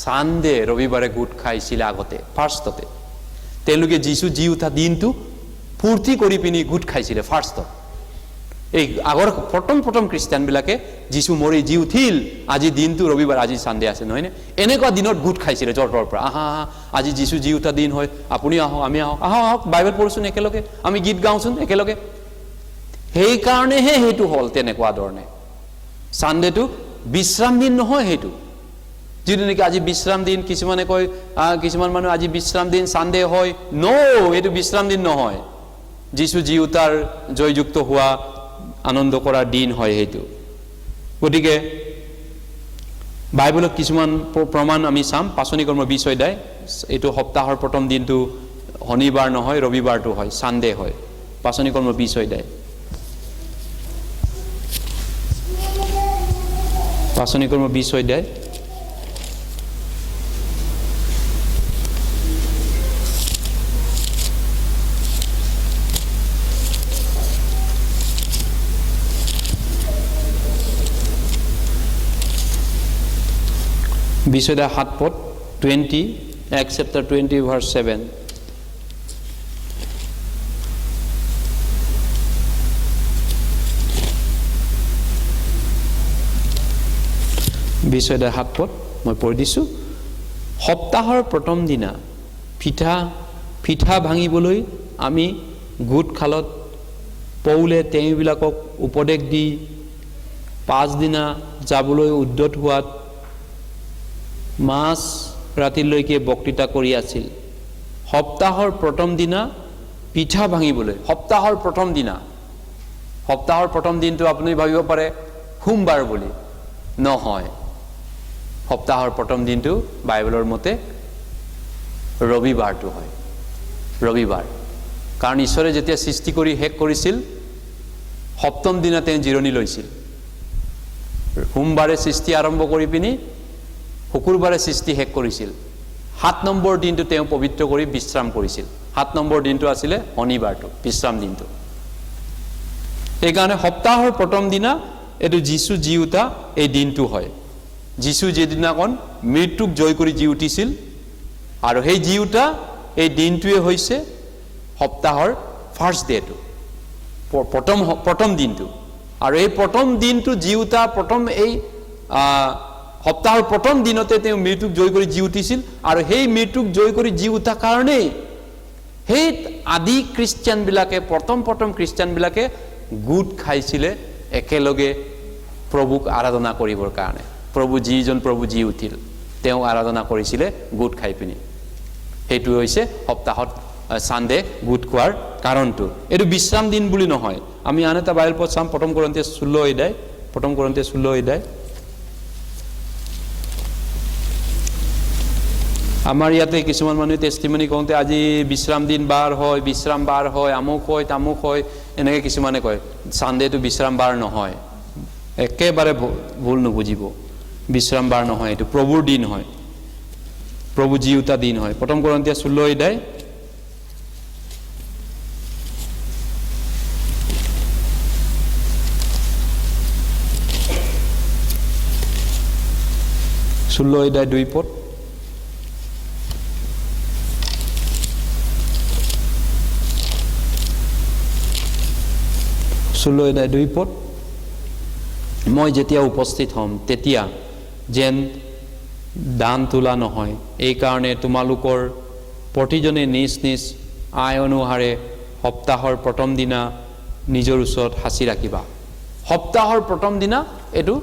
S1: সানডে ৰবিবাৰে গোট খাইছিল আগতে ফাৰ্ষ্টতে তেওঁলোকে যীশু জি উঠা দিনটো ফূৰ্তি কৰি পিনি গোট খাইছিলে ফাৰ্ষ্টত এই আগৰ প্ৰথম খ্ৰীষ্টিয়ানবিলাকে যীশু মৰি জি উঠিল আজি দিনটো ৰবিবাৰ আজি সানডে আছে নহয়নে এনেকুৱা দিনত গোট খাইছিলে জৰ্টৰ পৰা আহা আজি যীশু জি উঠা দিন হয় আপুনি আহক আমি আহক বাইবেল পঢ়োচোন একেলগে আমি গীত গাওঁচোন একেলগে সেইকাৰণেহে সেইটো হ'ল তেনেকুৱা ধৰণে সানডেটো বিশ্ৰাম দিন নহয় সেইটো যিটো নেকি আজি বিশ্ৰাম দিন কিছুমানে কয় কিছুমান মানুহ আজি বিশ্ৰাম দিন সানডে হয় এইটো বিশ্ৰাম দিন নহয় যীশু জি উঠাৰ জয়যুক্ত হোৱা আনন্দ কৰাৰ দিন হয় সেইটো গতিকে বাইবেলত কিছুমান প্ৰমাণ আমি চাম পাচনি কৰ্ম 20 অধ্যায় এইটো সপ্তাহৰ প্ৰথম দিনটো শনিবাৰ নহয় ৰবিবাৰটো হয় সানডে হয় পাচনি কৰ্ম 20 অধ্যায় পাচনি কৰ্ম 20 অধ্যায় Bishoda 7 pad 20 Acts chapter 20 verse 7 Bishoda 7 pad মই পঢ়ি দিছো সপ্তাহৰ প্ৰথম দিনা পিঠা ভাঙিবলৈ আমি গোট খালত পৌলে তেওঁবিলাকক উপদেশ দি 5 দিনা যাবলৈ উদ্যত হোৱাত মাস ৰাতিলৈকে বক্তৃতা কৰি আছিল সপ্তাহৰ প্ৰথম দিনা পিঠা ভাঙিবলৈ সপ্তাহৰ প্ৰথম দিনটো আপুনি ভাবিব পাৰে সোমবাৰ বুলি নহয় সপ্তাহৰ প্ৰথম দিনটো বাইবেলৰ মতে ৰবিবাৰটো হয় ৰবিবাৰ কাৰণ ঈশ্বৰে যেতিয়া সৃষ্টি কৰি শেষ কৰিছিল সপ্তম দিনা তেওঁ জিৰণি লৈছিল সোমবাৰে সৃষ্টি আৰম্ভ কৰি পিনি শুকুৰবাৰে সৃষ্টি শেষ কৰিছিল 7 নম্বৰ দিনটো তেওঁ পবিত্ৰ কৰি বিশ্ৰাম কৰিছিল 7 নম্বৰ দিনটো আছিল শনিবাৰটো বিশ্ৰাম দিনটো এই কাৰণে সপ্তাহৰ প্ৰথম দিনা এটো যীশু জি উঠা এই দিনটো হয় যীশু যেদিনাখন মৃত্যুক জয় কৰি জি উঠিছিল আৰু সেই জি উঠা এই দিনটোৱে হৈছে সপ্তাহৰ ফাৰ্স্ট ডেটো প্ৰথম দিনটো আৰু এই প্ৰথম দিনটো জি উঠা প্ৰথম এই সপ্তাহৰ প্ৰথম দিনতে তেওঁ মৃত্যুক জয় কৰি জি উঠিছিল আৰু সেই মৃত্যুক জয় কৰি জি উঠা কাৰণে সেই আদি খ্ৰীষ্টিয়ান বিলাকে প্ৰথম খ্ৰীষ্টিয়ান বিলাকে গোট খাইছিলে একেলগে প্ৰভুক আৰাধনা কৰিবৰ কাৰণে প্ৰভু জি উঠিল তেওঁ আৰাধনা কৰিছিলে গোট খাই পিনি হেতু হৈছে সপ্তাহত সানডে গোট খোৱাৰ কাৰণটো এটো বিশ্ৰাম দিন বুলি নহয় আমি আন এটা বাইবেল পঢ় চাম প্ৰথম কৰিন্থিয়াৰ 16 অধ্যায় আমাৰ ইয়াতে কিছুমান মানুহ টেষ্টিমনি কওঁতে আজি বিশ্ৰাম দিন বাৰ হয় আমুক হয় তামুক হয় এনেকৈ কিছুমানে কয় সানডেটো বিশ্ৰাম বাৰ নহয় একেবাৰে ভুল নুবুজিব বিশ্ৰাম বাৰ নহয় এটো প্ৰভুৰ দিন হয় প্ৰভু জি উঠা দিন হয় প্ৰথম কৰিন্থিয়াৰ 16 অধ্যায় 16 অধ্যায় 2 পদ 16 অধ্যায় 2 পদ মই যেতিয়া উপস্থিত হম তেতিয়া যেন দান তোলা নহয় এই কাৰণে তোমালোকৰ প্ৰতিজনে নিজ আয় অনুসাৰে সপ্তাহৰ প্ৰথম দিনা নিজৰ ওচৰত হাসি ৰাখিবা সপ্তাহৰ প্ৰথম দিনা এটো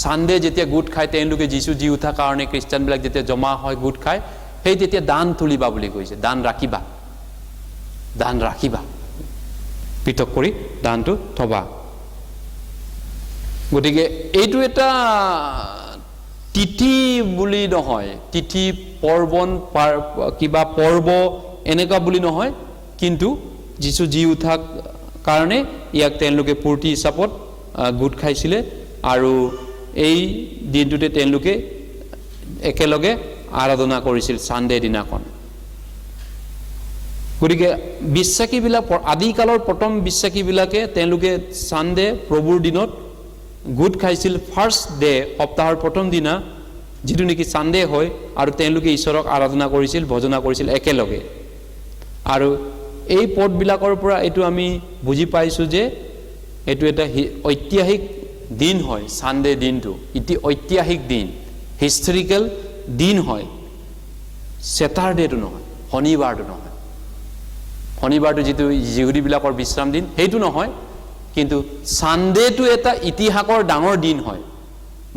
S1: সানডে যেতিয়া গোট খাই তেওঁলোকে যীশু জি উঠা কাৰণে খ্ৰীষ্টিয়ান বিলাক যেতিয়া জমা হয় গোট খাই সেই তেতিয়া দান তুলিবা বুলি কৈছে দান ৰাখিবা পৃথক কৰি দানটো থবা গতিকে এইটো এটা তিথি বুলি নহয় তিথি পৰ্বন কিবা পৰ্ব এনেকা বুলি নহয় কিন্তু যীশু জি উঠা কাৰণে ইয়াক তেওঁলোকে পূৰ্তি হিচাপত গোট খাইছিলে আৰু এই দিনটোতে তেওঁলোকে একেলগে আৰাধনা কৰিছিল সানডে দিনাখন গতিকে বিশ্বাসীবিলাক আদিকালৰ প্ৰথম বিশ্বাসীবিলাকে তেওঁলোকে সানডে প্ৰভুৰ দিনত গোট খাইছিল ফাৰ্স্ট ডে সপ্তাহৰ প্ৰথম দিনা যেটো নেকি সানডে হয় আৰু তেওঁলোকে ঈশ্বৰক আৰাধনা কৰিছিল ভজনা কৰিছিল একেলগে আৰু এই পদবিলাকৰ পৰা এটো আমি বুজি পাইছো যে এটো এটা ঐতিহাসিক দিন হয় সানডে দিনটো ইতি ঐতিহাসিক দিন হিষ্টৰিকেল দিন হয় স্যাটাৰডেটো নহয় শনিবাৰটো নহয় শনিবাৰটো যেটো ইহুদিবিলাকৰ বিশ্ৰাম দিন হেতু নহয় কিন্তু সানডেটো এটা ইতিহাসৰ ডাঙৰ দিন হয়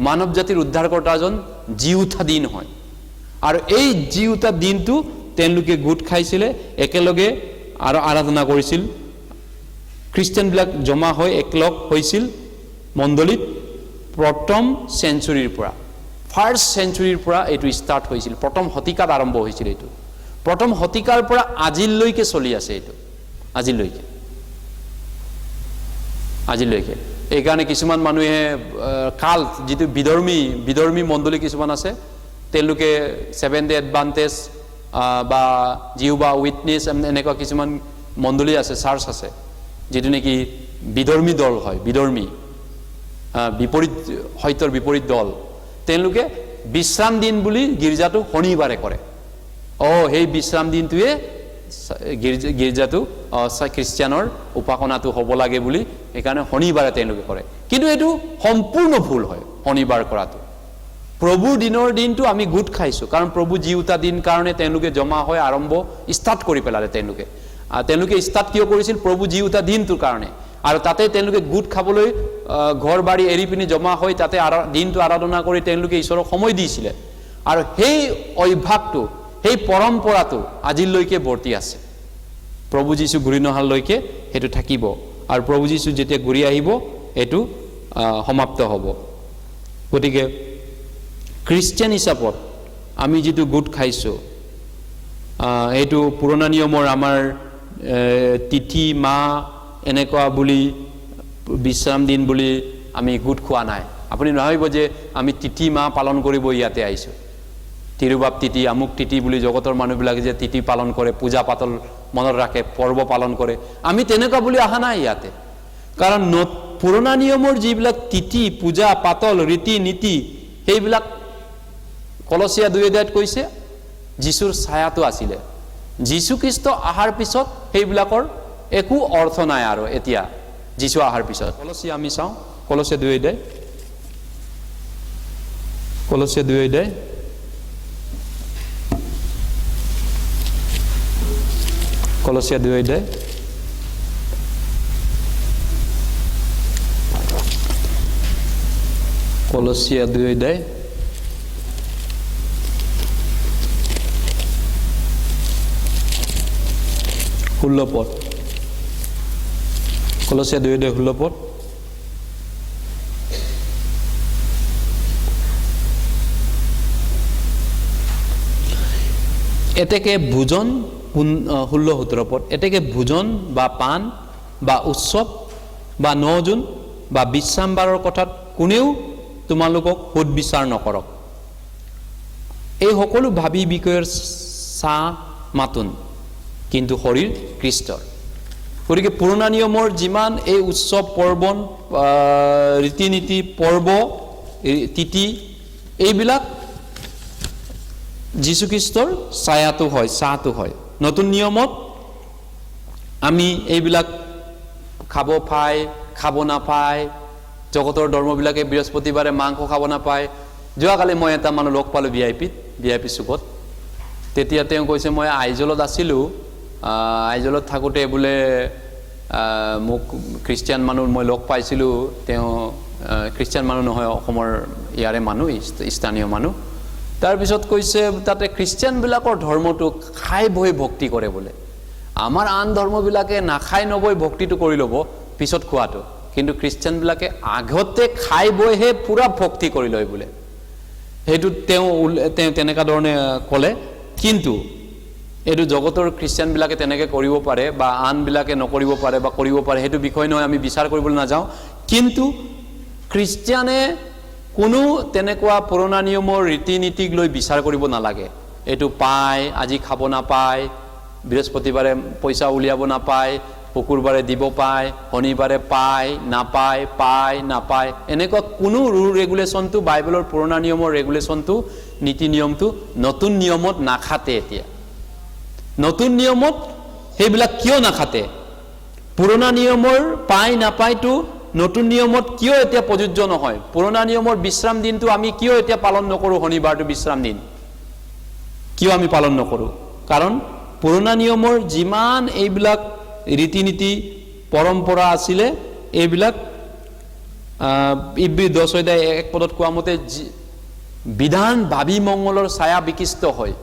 S1: মানৱ জাতিৰ উদ্ধাৰকৰ্তাজন জি উঠা দিন হয় আৰু এই জি উঠা দিনটো তেওঁলোকে গোট খাইছিলে একেলগে আৰু আৰাধনা কৰিছিল খ্ৰীষ্টিয়ান বিলাক জমা হৈ একলগ হৈছিল মণ্ডলীত প্ৰথম সেঞ্চুৰীৰ পৰা ফাৰ্স্ট সেঞ্চুৰীৰ পৰা এটো ষ্টাৰ্ট হৈছিল প্ৰথম শতিকাত আৰম্ভ হৈছিল এটো প্ৰথম শতিকাৰ পৰা আজিলৈকে চলি আছে এটো আজিলৈকে এই কাৰণে কিছুমান মানুহে কাল যেটো বিধৰ্মী মণ্ডলী কিছুমান আছে তেওঁলোকে সেভেন্থ ডে এডভান্টেজ বা জিহুবা উইটনেছ এনেকুৱা কিছুমান মণ্ডলী আছে চাৰ্চ আছে যেটো নেকি বিধৰ্মী দল হয় বিধৰ্মী বিপৰীত হয়তৰ বিপৰীত দল তেওঁলোকে বিশ্ৰাম দিন বুলি গিৰ্জাটো শনিবাৰে কৰে সেই বিশ্ৰাম দিনটোৱে গিৰ্জাটো খ্ৰীষ্টিয়ানৰ উপাসনাটো হ'ব লাগে বুলি একাৰণে শনিবাৰে তেওঁলোকে কৰে কিন্তু এটো সম্পূৰ্ণ ভুল হয় শনিবাৰ কৰাটো প্ৰভুৰ দিনৰ দিনটো আমি গোট খাইছো কাৰণ প্ৰভু জি উঠা দিন কাৰণে তেওঁলোকে জমা হৈ আৰম্ভ ষ্টাৰ্ট কৰি পেলালে তেওঁলোকে ষ্টাৰ্ট কিয় কৰিছিল প্ৰভু জি উঠা দিনটোৰ কাৰণে আৰু তাতে তেওঁলোকে গোট খাবলৈ ঘৰ বাৰী এৰি পিনি জমা হৈ তাতে দিনটো আৰাধনা কৰি তেওঁলোকে ঈশ্বৰক সময় দিছিলে আৰু সেই অভ্যাসটো সেই পৰম্পৰাটো আজিলৈকে বৰ্তি আছে প্ৰভু যীশু ঘূৰি নহালৈকে হেতু থাকিব আৰু প্ৰভু যীশু যেতিয়া ঘূৰি আহিব এটো সমাপ্ত হ'ব গতিকে খ্ৰীষ্টিয়ান হিচাপত আমি যেটো গোট খাইছো এটো পুৰণা নিয়মৰ আমাৰ তিথি মাহ এনেকুৱা বুলি বিশ্ৰাম দিন বুলি আমি গোট খোৱা নাই আপুনি ভাবিব যে আমি তিথি মাহ পালন কৰিব ইয়াতে আইছো তিৰুবাব তিথি আমুক তিথি বুলি জগতৰ মানুহবিলাকে যে তিথি পালন কৰে, পূজা পাতল মনত ৰাখে, পৰ্ব পালন কৰে, আমি তেনেকুৱা বুলি অহা নাই ইয়াতে। কাৰণ পুৰণা নিয়মৰ যিবিলাক তিথি পূজা পাতল ৰীতি নীতি সেইবিলাক কলচীয়া 2:2 কৈছে যীশুৰ ছায়াটো আছিলে। যীশু খ্ৰীষ্ট অহাৰ পিছত সেইবিলাকৰ একো অৰ্থ নাই আৰু এতিয়া যীশু অহাৰ পিছত। কলচীয়া আমি চাওঁ, কলচীয়া 2:2, কলচীয়া 2:2, কলচীয়া 2:2, কলচীয়া 2:2, ষোল্লপদ, কলচীয়া 2:2 ষোল্লপদ। এতেকে ভোজন 16-17 পদ, এতেকে ভোজন বা পাণ বা উৎসৱ বা 9 জুন বা বিশ্ৰামবাৰৰ কথাত কোনেও তোমালোকক সোধ বিচাৰ নকৰক। এই সকলো ভাবি বিষয়ৰ চাহ মাতুন, কিন্তু শৰীৰ খ্ৰীষ্টৰ। গতিকে পুৰণা নিয়মৰ যিমান এই উৎসৱ পৰ্বণ ৰীতি নীতি পৰ্ব তিথি এইবিলাক যীশুখ্ৰীষ্টৰ ছায়াটো হয়, চাহটো হয়। নতুন নিয়মত আমি এইবিলাক খাব পায় খাব নাপায়, জগতৰ ধৰ্মবিলাকে বৃহস্পতিবাৰে মাংস খাব নাপায়। যোৱাকালি মই এটা মানুহ লগ পালোঁ VIP চুকত। তেতিয়া তেওঁ কৈছে মই আইজলত আছিলোঁ, আইজলত থাকোঁতে বোলে মোক খ্ৰীষ্টিয়ান মানুহ মই লগ পাইছিলোঁ। তেওঁ খ্ৰীষ্টিয়ান মানুহ নহয়, অসমৰ ইয়াৰে মানুহ, স্থানীয় মানুহ। তাৰপিছত কৈছে তাতে খ্ৰীষ্টিয়ানবিলাকৰ ধৰ্মটো খাই বৈ ভক্তি কৰে বোলে। আমাৰ আন ধৰ্মবিলাকে নাখাই নবৈ ভক্তিটো কৰি ল'ব পিছত খোৱাটো, কিন্তু খ্ৰীষ্টিয়ানবিলাকে আগতে খাই বৈহে পূৰা ভক্তি কৰি লয় বোলে। সেইটো তেওঁ তেনেকুৱা ধৰণে ক'লে। কিন্তু এইটো জগতৰ খ্ৰীষ্টিয়ানবিলাকে তেনেকৈ কৰিব পাৰে বা আনবিলাকে নকৰিব পাৰে বা কৰিব পাৰে, সেইটো বিষয় নহয়, আমি বিচাৰ কৰিবলৈ নাযাওঁ। কিন্তু খ্ৰীষ্টিয়ানে কোনো তেনেকুৱা পুৰণা নিয়মৰ ৰীতি নীতিক লৈ বিচাৰ কৰিব নালাগে। এইটো পায়, আজি খাব নাপায়, বৃহস্পতিবাৰে পইচা উলিয়াব নাপায়, শুকুৰবাৰে দিব পায়, শনিবাৰে পায় নাপায়, পায় নাপায়, এনেকুৱা কোনো ৰুল ৰেগুলেশ্যনটো বাইবেলৰ পুৰণা নিয়মৰ ৰেগুলেশ্যনটো নীতি নিয়মটো নতুন নিয়মত নাখাতে। এতিয়া নতুন নিয়মত সেইবিলাক কিয় নাখাতে? পুৰণা নিয়মৰ পায় নাপায়টো নতুন নিয়মত কিয় এতিয়া প্ৰযোজ্য নহয়? পুৰণা নিয়মৰ বিশ্ৰাম দিনটো আমি কিয় এতিয়া পালন নকৰোঁ? শনিবাৰটো বিশ্ৰাম দিন কিয় আমি পালন নকৰোঁ? কাৰণ পুৰণা নিয়মৰ যিমান এইবিলাক ৰীতি নীতি পৰম্পৰা আছিলে এইবিলাক ইব্ৰী 10:1 পদত কোৱা মতে বিধান ভাবি মংগলৰ ছায়া বিকিষ্ট হয়।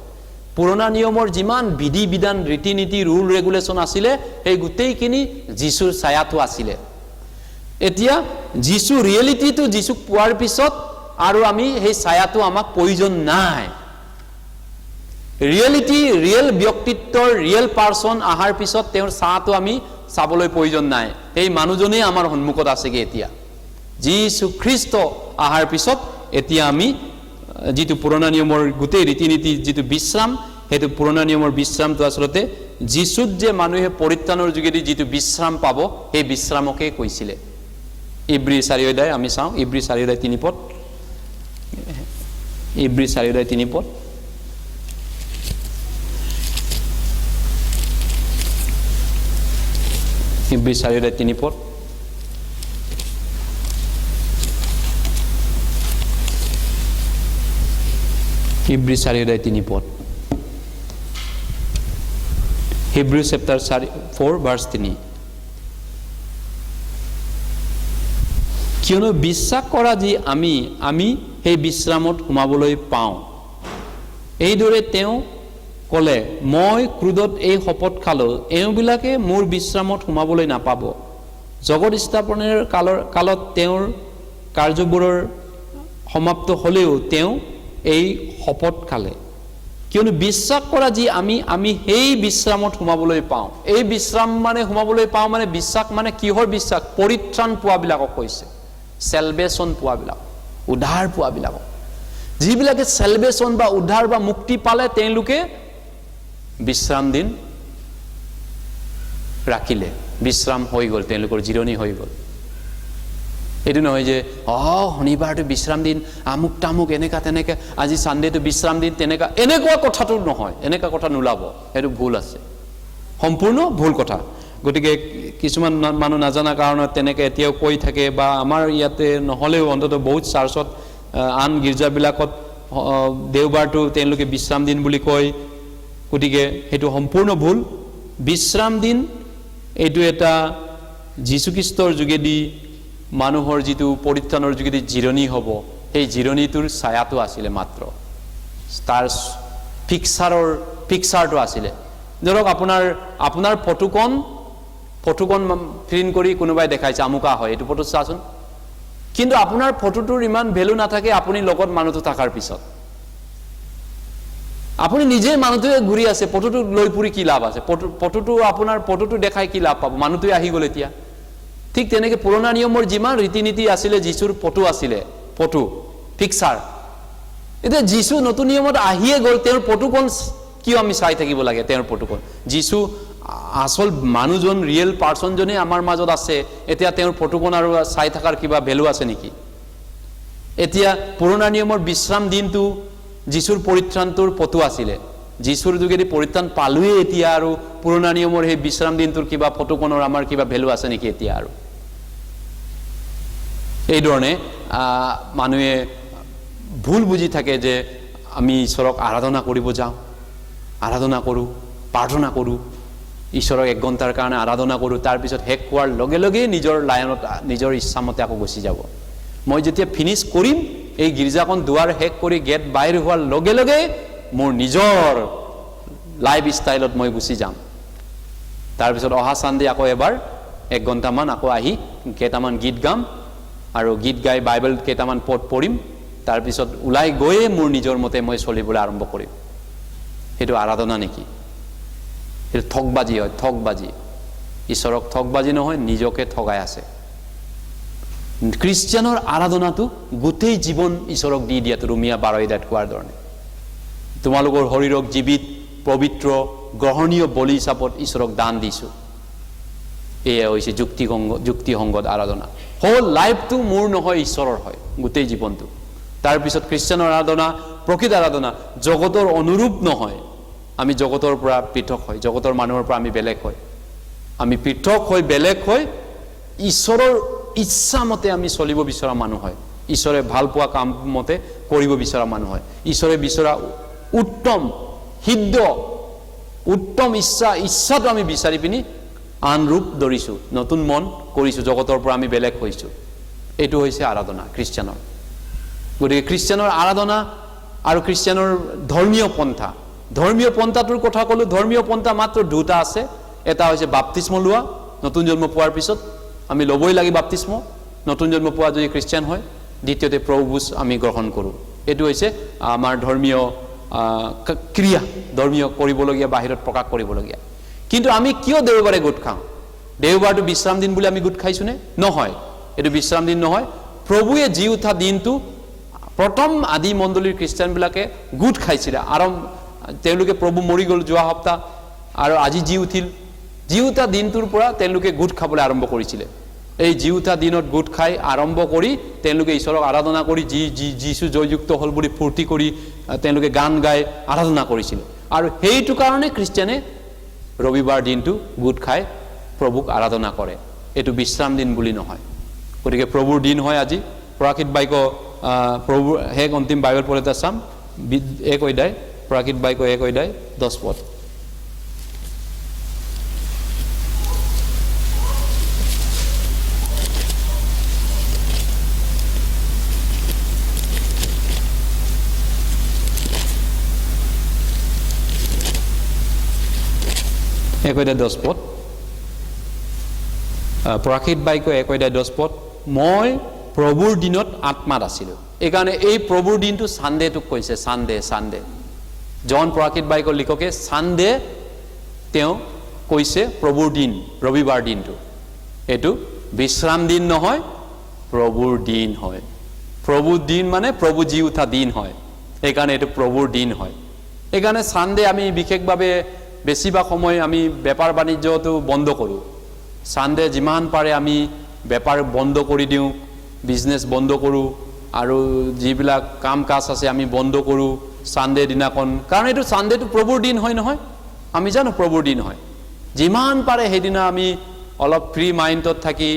S1: পুৰণা নিয়মৰ যিমান বিধি বিধান ৰীতি নীতি ৰুল ৰেগুলেশ্যন আছিলে সেই গোটেইখিনি যীশুৰ ছায়াটো আছিলে। এতিয়া যীশু ৰিয়েলিটিটো যীশুক পোৱাৰ পিছত আৰু আমি সেই ছায়াটো আমাক প্ৰয়োজন নাই। ৰিয়েলিটি ৰিয়েল ব্যক্তিত্বৰ ৰিয়েল পাৰ্চন অহাৰ পিছত তেওঁৰ ছায়াটো আমি চাবলৈ প্ৰয়োজন নাই। সেই মানুহজনেই আমাৰ সন্মুখত আছেগৈ। এতিয়া যীশু খ্ৰীষ্ট অহাৰ পিছত এতিয়া আমি যিটো পুৰণা নিয়মৰ গোটেই ৰীতি নীতি যিটো বিশ্ৰাম, সেইটো পুৰণা নিয়মৰ বিশ্ৰামটো আচলতে যীশুত যে মানুহে পৰিত্ৰাণৰ যোগেদি যিটো বিশ্ৰাম পাব সেই বিশ্ৰামকেই কৈছিলে। ইব্ৰী 4:3 আমি চাওঁ, ইব্ৰী 4:3 পদ, ইব্ৰী 4:3 পদ। ইব্ৰী 4:3 পদ। ইব্ৰী 4:3 পদ। Hebrew chapter 4 verse 3। কিয়নো বিশ্বাস কৰা যি আমি সেই বিশ্ৰামত সোমাবলৈ পাওঁ। এইদৰে তেওঁ ক'লে, মই ক্ৰোধত এই শপত খালোঁ, এওঁবিলাকে মোৰ বিশ্ৰামত সোমাবলৈ নাপাব। জগত স্থাপনৰ কালত তেওঁৰ কাৰ্যবোৰৰ সমাপ্ত হ'লেও তেওঁ এই শপত খালে। কিয়নো বিশ্বাস কৰা যি আমি সেই বিশ্ৰামত সোমাবলৈ পাওঁ। এই বিশ্ৰাম মানে সোমাবলৈ পাওঁ মানে বিশ্বাস মানে কিহৰ বিশ্বাস? পৰিত্ৰাণ পোৱাবিলাকক কৈছে, চেলভেশ্যন পোৱাবিলাক, উদ্ধাৰ পোৱাবিলাকক। যিবিলাকে সেলভেশন বা উদ্ধাৰ বা মুক্তি পালে তেওঁলোকে বিশ্ৰাম দিন ৰাখিলে, বিশ্ৰাম হৈ গ'ল, তেওঁলোকৰ জিৰণি হৈ গ'ল। এইটো নহয় যে শনিবাৰটো বিশ্ৰাম দিন, আমুক তামুক এনেকা তেনেকা, আজি সানডেটো বিশ্ৰাম দিন, তেনেকা এনেকুৱা কথাটো নহয়, এনেকা কথা নোলাব, সেইটো ভুল আছে, সম্পূৰ্ণ ভুল কথা। গতিকে কিছুমান মানুহ নাজানা কাৰণত তেনেকে এতিয়াও কৈ থাকে, বা আমাৰ ইয়াতে নহ'লেও অন্তত বহুত চাৰ্চত আন গীৰ্জাবিলাকত দেওবাৰটো তেওঁলোকে বিশ্ৰাম দিন বুলি কয়। গতিকে সেইটো সম্পূৰ্ণ ভুল। বিশ্ৰাম দিন এইটো এটা যীশুখ্ৰীষ্টৰ যোগেদি মানুহৰ যিটো পৰিত্ৰাণৰ যোগেদি জিৰণি হ'ব, সেই জিৰণিটোৰ ছায়াটো আছিলে মাত্ৰ, তাৰ পিকচাৰটো আছিলে। ধৰক আপোনাৰ ফটোখন প্ৰিণ্ট কৰি কোনোবাই দেখাইছে আমুকা হয়, এইটো ফটো চাচোন, কিন্তু আপোনাৰ ফটোটোৰ ইমান ভেলু নাথাকে আপুনি লগত মানুহটো থকাৰ পিছত। আপুনি নিজে মানুহটোৱে ঘূৰি আছে, ফটোটো লৈ ফুৰি কি লাভ আছে? আপোনাৰ ফটোটো দেখাই কি লাভ পাব? মানুহটোৱে আহি গ'ল এতিয়া। ঠিক তেনেকে পুৰণা নিয়মৰ যিমান ৰীতি নীতি আছিলে, যীশুৰ ফটো আছিলে, ফটো পিকচাৰ, এতিয়া যীশু নতুন নিয়মত আহিয়ে গ'ল, তেওঁৰ ফটোখন কিয় আমি চাই থাকিব লাগে? তেওঁৰ ফটোখন, যীশু আচল মানুহজন, ৰিয়েল পাৰ্চনজনে আমাৰ মাজত আছে, এতিয়া তেওঁৰ ফটোখন আৰু চাই থকাৰ কিবা ভেলু আছে নেকি? এতিয়া পুৰণা নিয়মৰ বিশ্ৰাম দিনটো যীশুৰ পৰিত্ৰাণটোৰ ফটো আছিলে, যীশুৰ যোগেদি পৰিত্ৰাণ পালোৱে, এতিয়া আৰু পুৰণা নিয়মৰ সেই বিশ্ৰাম দিনটোৰ কিবা ফটোখনৰ আমাৰ কিবা ভেলু আছে নেকি এতিয়া? আৰু এইধৰণে মানুহে ভুল বুজি থাকে যে আমি ঈশ্বৰক আৰাধনা কৰিব যাওঁ, আৰাধনা কৰোঁ, প্ৰাৰ্থনা কৰোঁ, ঈশ্বৰক 1 ঘণ্টাৰ কাৰণে আৰাধনা কৰোঁ, তাৰপিছত শেষ হোৱাৰ লগে লগে নিজৰ লাইনত নিজৰ ইচ্ছামতে আকৌ গুচি যাব। মই যেতিয়া ফিনিছ কৰিম, এই গীৰ্জাখন দুৱাৰ শেষ কৰি গেট বাহিৰ হোৱাৰ লগে লগে মোৰ নিজৰ লাইফ ষ্টাইলত মই গুচি যাম। তাৰপিছত অহা চানডে আকৌ এবাৰ 1 ঘণ্টামান আকৌ আহি কেইটামান গীত গাম, আৰু গীত গাই বাইবেল কেইটামান পঢ়িম, তাৰপিছত ওলাই গৈয়ে মোৰ নিজৰ মতে মই চলিবলৈ আৰম্ভ কৰিম। সেইটো আৰাধনা নেকি? সেইটো ঠগবাজি হয়, ঠগবাজি। ঈশ্বৰক ঠগবাজি নহয়, নিজকে ঠগাই আছে। খ্ৰীষ্টিয়ানৰ আৰাধনাটো গোটেই জীৱন ঈশ্বৰক দি দিয়াটো, ৰোমিয়া 12:8 কোৱাৰ ধৰণে তোমালোকৰ শৰীৰক জীৱিত, পবিত্ৰ, গ্ৰহণীয় বলি হিচাপত ঈশ্বৰক দান দিছোঁ। এয়া হৈছে যুক্তিসংগত আৰাধনা। হোল লাইফটো মোৰ নহয়, ঈশ্বৰৰ হয় গোটেই জীৱনটো। তাৰপিছত খ্ৰীষ্টিয়ানৰ আৰাধনা, প্ৰকৃত আৰাধনা জগতৰ অনুৰূপ নহয়। আমি জগতৰ পৰা পৃথক হয়, জগতৰ মানুহৰ পৰা আমি বেলেগ হয়, আমি পৃথক হৈ বেলেগ হৈ ঈশ্বৰৰ ইচ্ছা মতে আমি চলিব বিচৰা মানুহ হয়, ঈশ্বৰে ভাল পোৱা কাম মতে কৰিব বিচৰা মানুহ হয়। ঈশ্বৰে বিচৰা উত্তম সিদ্ধ উত্তম ইচ্ছাটো আমি বিচাৰি পিনি আন ৰূপ ধৰিছোঁ, নতুন মন কৰিছোঁ, জগতৰ পৰা আমি বেলেগ হৈছোঁ। এইটো হৈছে আৰাধনা খ্ৰীষ্টিয়ানৰ। গতিকে খ্ৰীষ্টিয়ানৰ আৰাধনা আৰু খ্ৰীষ্টিয়ানৰ ধৰ্মীয় পন্থাটোৰ কথা ক'লোঁ। ধৰ্মীয় পন্থা মাত্ৰ দুটা আছে। এটা হৈছে বাপ্তিস্ম লোৱা, নতুন জন্ম পোৱাৰ পিছত আমি ল'বই লাগে বাপ্তিস্ম, নতুন জন্ম পোৱা যদি খ্ৰীষ্টিয়ান হয়। দ্বিতীয়তে প্ৰভু ভোজ আমি গ্ৰহণ কৰোঁ। এইটো হৈছে আমাৰ ধৰ্মীয় ক্ৰিয়া, ধৰ্মীয় কৰিবলগীয়া, বাহিৰত প্ৰকাশ কৰিবলগীয়া। কিন্তু আমি কিয় দেওবাৰে গোট খাওঁ? দেওবাৰটো বিশ্ৰাম দিন বুলি আমি গোট খাইছোনে? নহয়, এইটো বিশ্ৰাম দিন নহয়। প্ৰভুৱে জি উঠা দিনটো প্ৰথম আদি মণ্ডলীৰ খ্ৰীষ্টিয়ানবিলাকে গোট খাইছিলে। তেওঁলোকে প্ৰভু মৰি গ'ল যোৱা সপ্তাহ, আৰু আজি জি উঠিল। জি উঠা দিনটোৰ পৰা তেওঁলোকে গোট খাবলৈ আৰম্ভ কৰিছিলে। এই জি উঠা দিনত গোট খাই আৰম্ভ কৰি তেওঁলোকে ঈশ্বৰক আৰাধনা কৰি যীশু জয়যুক্ত হ'ল বুলি ফূৰ্তি কৰি তেওঁলোকে গান গাই আৰাধনা কৰিছিলে। আৰু সেইটো কাৰণে খ্ৰীষ্টিয়ানে ৰবিবাৰ দিনটো গোট খাই প্ৰভুক আৰাধনা কৰে। এইটো বিশ্ৰাম দিন বুলি নহয়। গতিকে প্ৰভুৰ দিন হয় আজি। প্ৰকাশিত বাক্য প্ৰভুৰ শেষ অন্তিম বাইবেল পঢ়িতে চাম 1 অধ্যায়, প্ৰকাশিত বাক্য 1 অধ্যায় 10 পদ। প্ৰকাশিত বাক্য 1 অধ্যায় 10 পদ। মই প্ৰভুৰ দিনত আত্মাত আছিলোঁ। এইকাৰণে এই প্ৰভুৰ দিনটো চানডেটোক কৈছে, চানডে। জন প্ৰকাশিত বাক্য লিখকে চানডে তেওঁ কৈছে প্ৰভুৰ দিন, ৰবিবাৰ দিনটো। এইটো বিশ্ৰাম দিন নহয়, প্ৰভুৰ দিন হয়। প্ৰভুৰ দিন মানে প্ৰভু জি উঠা দিন হয়। এইকাৰণে এইটো প্ৰভুৰ দিন হয়। এইকাৰণে ছানডে আমি বিশেষভাৱে বেছিভাগ সময় আমি বেপাৰ বাণিজ্যটো বন্ধ কৰোঁ। ছানডে যিমান পাৰে আমি বেপাৰ বন্ধ কৰি দিওঁ, বিজনেছ বন্ধ কৰোঁ, আৰু যিবিলাক কাম কাজ আছে আমি বন্ধ কৰোঁ ছানডে দিনাখন। কাৰণ এইটো ছানডেটো প্ৰভুৰ দিন হয় নহয়, আমি জানো প্ৰভুৰ দিন হয়। যিমান পাৰে সেইদিনা আমি অলপ ফ্ৰী মাইণ্ডত থাকি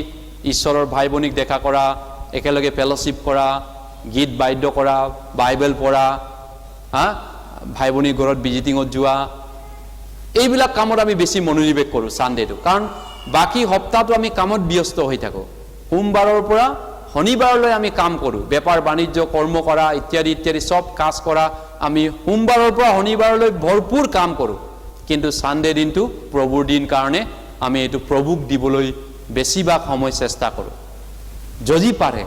S1: ঈশ্বৰৰ ভাই ভনীক দেখা কৰা, একেলগে ফেলোশ্বিপ কৰা, গীত বাদ্য কৰা, বাইবেল পঢ়া, ভাই ভনীৰ ঘৰত ভিজিটিঙত যোৱা, এইবিলাক কামত আমি বেছি মনোনিৱেশ কৰোঁ ছানডেটো। কাৰণ বাকী সপ্তাহটো আমি কামত ব্যস্ত হৈ থাকোঁ। সোমবাৰৰ পৰা শনিবাৰলৈ আমি কাম কৰোঁ, বেপাৰ বাণিজ্য কৰ্ম কৰা ইত্যাদি ইত্যাদি চব কাজ কৰা আমি সোমবাৰৰ পৰা শনিবাৰলৈ ভৰপূৰ কাম কৰোঁ। কিন্তু ছানডে দিনটো প্ৰভুৰ দিন কাৰণে আমি এইটো প্ৰভুক দিবলৈ বেছিভাগ সময় চেষ্টা কৰোঁ। যদি পাৰে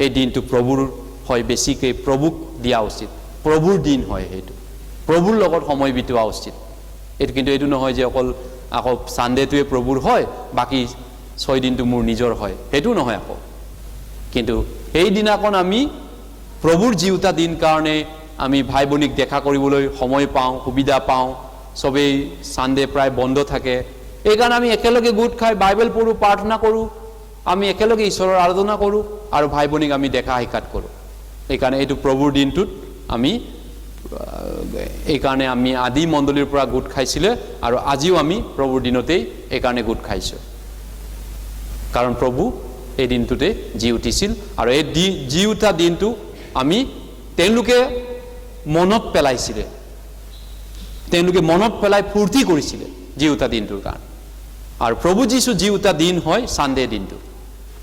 S1: এই দিনটো প্ৰভুৰ হয়, বেছিকৈ প্ৰভুক দিয়া উচিত। প্ৰভুৰ দিন হয়, সেইটো প্ৰভুৰ লগত সময় বিতোৱা উচিত। এইটো কিন্তু এইটো নহয় যে অকল আকৌ ছানডেটোৱে প্ৰভুৰ হয়, বাকী 6 দিনটো মোৰ নিজৰ হয়, সেইটো নহয় আকৌ। কিন্তু এই দিনাখন আমি প্ৰভুৰ জীউতা দিন কাৰণে আমি ভাই ভনীক দেখা কৰিবলৈ সময় পাওঁ, সুবিধা পাওঁ। চবেই ছানডে প্ৰায় বন্ধ থাকে, এইকাৰণে আমি একেলগে গোট খাই বাইবেল পঢ়োঁ, প্ৰাৰ্থনা কৰোঁ, আমি একেলগে ঈশ্বৰৰ আৰাধনা কৰোঁ আৰু ভাই ভনীক আমি দেখা সাক্ষাৎ কৰোঁ। এইকাৰণে এইটো প্ৰভুৰ দিনটোত আমি এইকাৰণে আমি আদি মণ্ডলীৰ পৰা গোট খাইছিলে আৰু আজিও আমি প্ৰভুৰ দিনতেই এইকাৰণে গোট খাইছোঁ। কাৰণ প্ৰভু এই দিনটোতে জি উঠিছিল আৰু এই জি উঠা দিনটো আমি তেওঁলোকে মনত পেলাইছিলে, তেওঁলোকে মনত পেলাই ফূৰ্তি কৰিছিলে জি উঠা দিনটোৰ কাৰণে। আৰু প্ৰভু যীশু জি উঠা দিন হয় ছানডে দিনটো।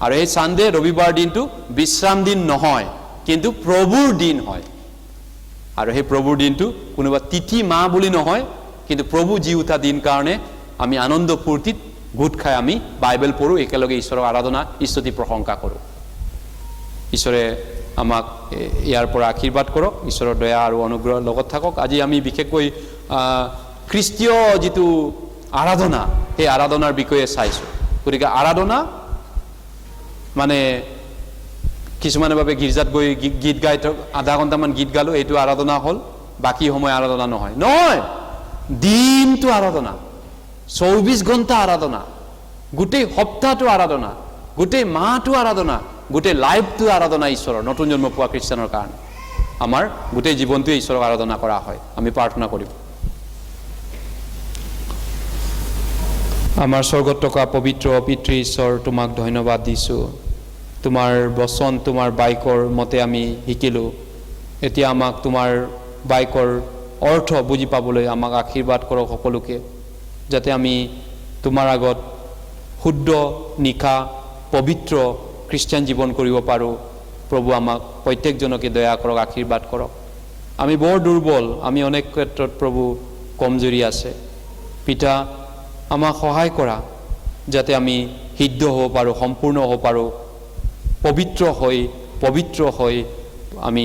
S1: আৰু এই ছানডে ৰবিবাৰ দিনটো বিশ্ৰাম দিন নহয়, কিন্তু প্ৰভুৰ দিন হয়। আৰু সেই প্ৰভুৰ দিনটো কোনোবা তিথি মাহ বুলি নহয়, কিন্তু প্ৰভু জি উঠা দিন কাৰণে আমি আনন্দ ফূৰ্তিত গোট খাই আমি বাইবেল পঢ়োঁ, একেলগে ঈশ্বৰৰ আৰাধনা স্তুতি প্ৰশংসা কৰোঁ। ঈশ্বৰে আমাক ইয়াৰ পৰা আশীৰ্বাদ কৰক, ঈশ্বৰৰ দয়া আৰু অনুগ্ৰহৰ লগত থাকক। আজি আমি বিশেষকৈ খ্ৰীষ্টীয় যিটো আৰাধনা, সেই আৰাধনাৰ বিষয়ে চাইছোঁ। গতিকে আৰাধনা মানে কিছুমানে ভাবে গীৰ্জাত গৈ গীত গাই আধা ঘণ্টামান গীত গালোঁ, এইটো আৰাধনা হ'ল, বাকী সময় আৰাধনা নহয়। নহয়, দিনটো আৰাধনা, 24 ঘণ্টা আৰাধনা, গোটেই সপ্তাহটো আৰাধনা, গোটেই মাহটো আৰাধনা, গোটেই লাইফটো আৰাধনা ঈশ্বৰৰ। নতুন জন্ম পোৱা খ্ৰীষ্টানৰ কাৰণে আমাৰ গোটেই জীৱনটোৱে ঈশ্বৰক আৰাধনা কৰা হয়। আমি প্ৰাৰ্থনা কৰিম। আমাৰ স্বৰ্গত থকা পবিত্ৰ পিতৃ ঈশ্বৰ, তোমাক ধন্যবাদ দিছোঁ। তোমাৰ বচন, তোমাৰ বাক্যৰ মতে আমি শিকিলোঁ। এতিয়া আমাক তোমাৰ বাক্যৰ অৰ্থ বুজি পাবলৈ আমাক আশীৰ্বাদ কৰক সকলোকে, যাতে আমি তোমাৰ আগত শুদ্ধ নিশা পবিত্ৰ খ্ৰীষ্টান জীৱন কৰিব পাৰোঁ। প্ৰভু আমাক প্ৰত্যেকজনকে দয়া কৰক, আশীৰ্বাদ কৰক। আমি বৰ দুৰ্বল, আমি অনেক ক্ষেত্ৰত প্ৰভু কমজুৰি আছে। পিতা, আমাক সহায় কৰা যাতে আমি সিদ্ধ হ'ব পাৰোঁ, সম্পূৰ্ণ হ'ব পাৰোঁ, পবিত্ৰ হৈ আমি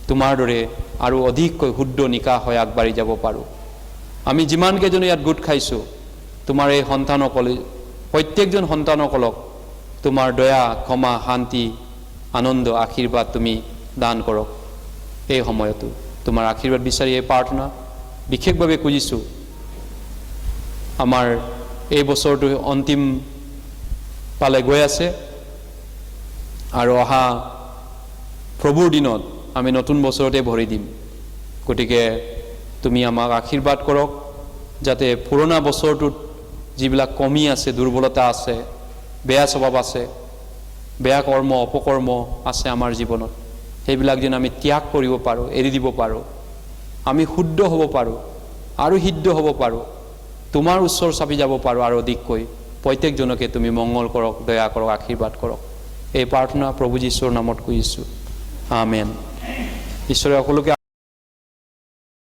S1: তোমাৰ দৰে আৰু অধিককৈ শুদ্ধ নিকা হৈ আগবাঢ়ি যাব পাৰোঁ। আমি যিমানকেইজনে ইয়াত গোট খাইছোঁ, তোমাৰ এই সন্তানসকলে, প্ৰত্যেকজন সন্তানসকলক তোমাৰ দয়া, ক্ষমা, শান্তি, আনন্দ, আশীৰ্বাদ তুমি দান কৰক। এই সময়তো তোমাৰ আশীৰ্বাদ বিচাৰি এই প্ৰাৰ্থনা বিশেষভাৱে খুজিছোঁ। আমাৰ এই বছৰটো অন্তিম পালে গৈ আছে আৰু অহা প্ৰভুৰ দিনত আমি নতুন বছৰতে ভৰি দিম। গতিকে তুমি আমাক আশীৰ্বাদ কৰক, যাতে পুৰণা বছৰটোত যিবিলাক কমি আছে, দুৰ্বলতা আছে, বেয়া স্বভাৱ আছে, বেয়া কৰ্ম অপকৰ্ম আছে আমাৰ জীৱনত, সেইবিলাক যেন আমি ত্যাগ কৰিব পাৰোঁ, এৰি দিব পাৰোঁ, আমি শুদ্ধ হ'ব পাৰোঁ আৰু সিদ্ধ হ'ব পাৰোঁ, তোমাৰ ওচৰ চাপি যাব পাৰোঁ আৰু অধিককৈ। প্ৰত্যেকজনকে তুমি মংগল কৰক, দয়া কৰক, আশীৰ্বাদ কৰক। এই প্ৰাৰ্থনা প্ৰভু যীশুৰ নামত কৰিছোঁ, আমেন। ঈশ্বৰে সকলোকে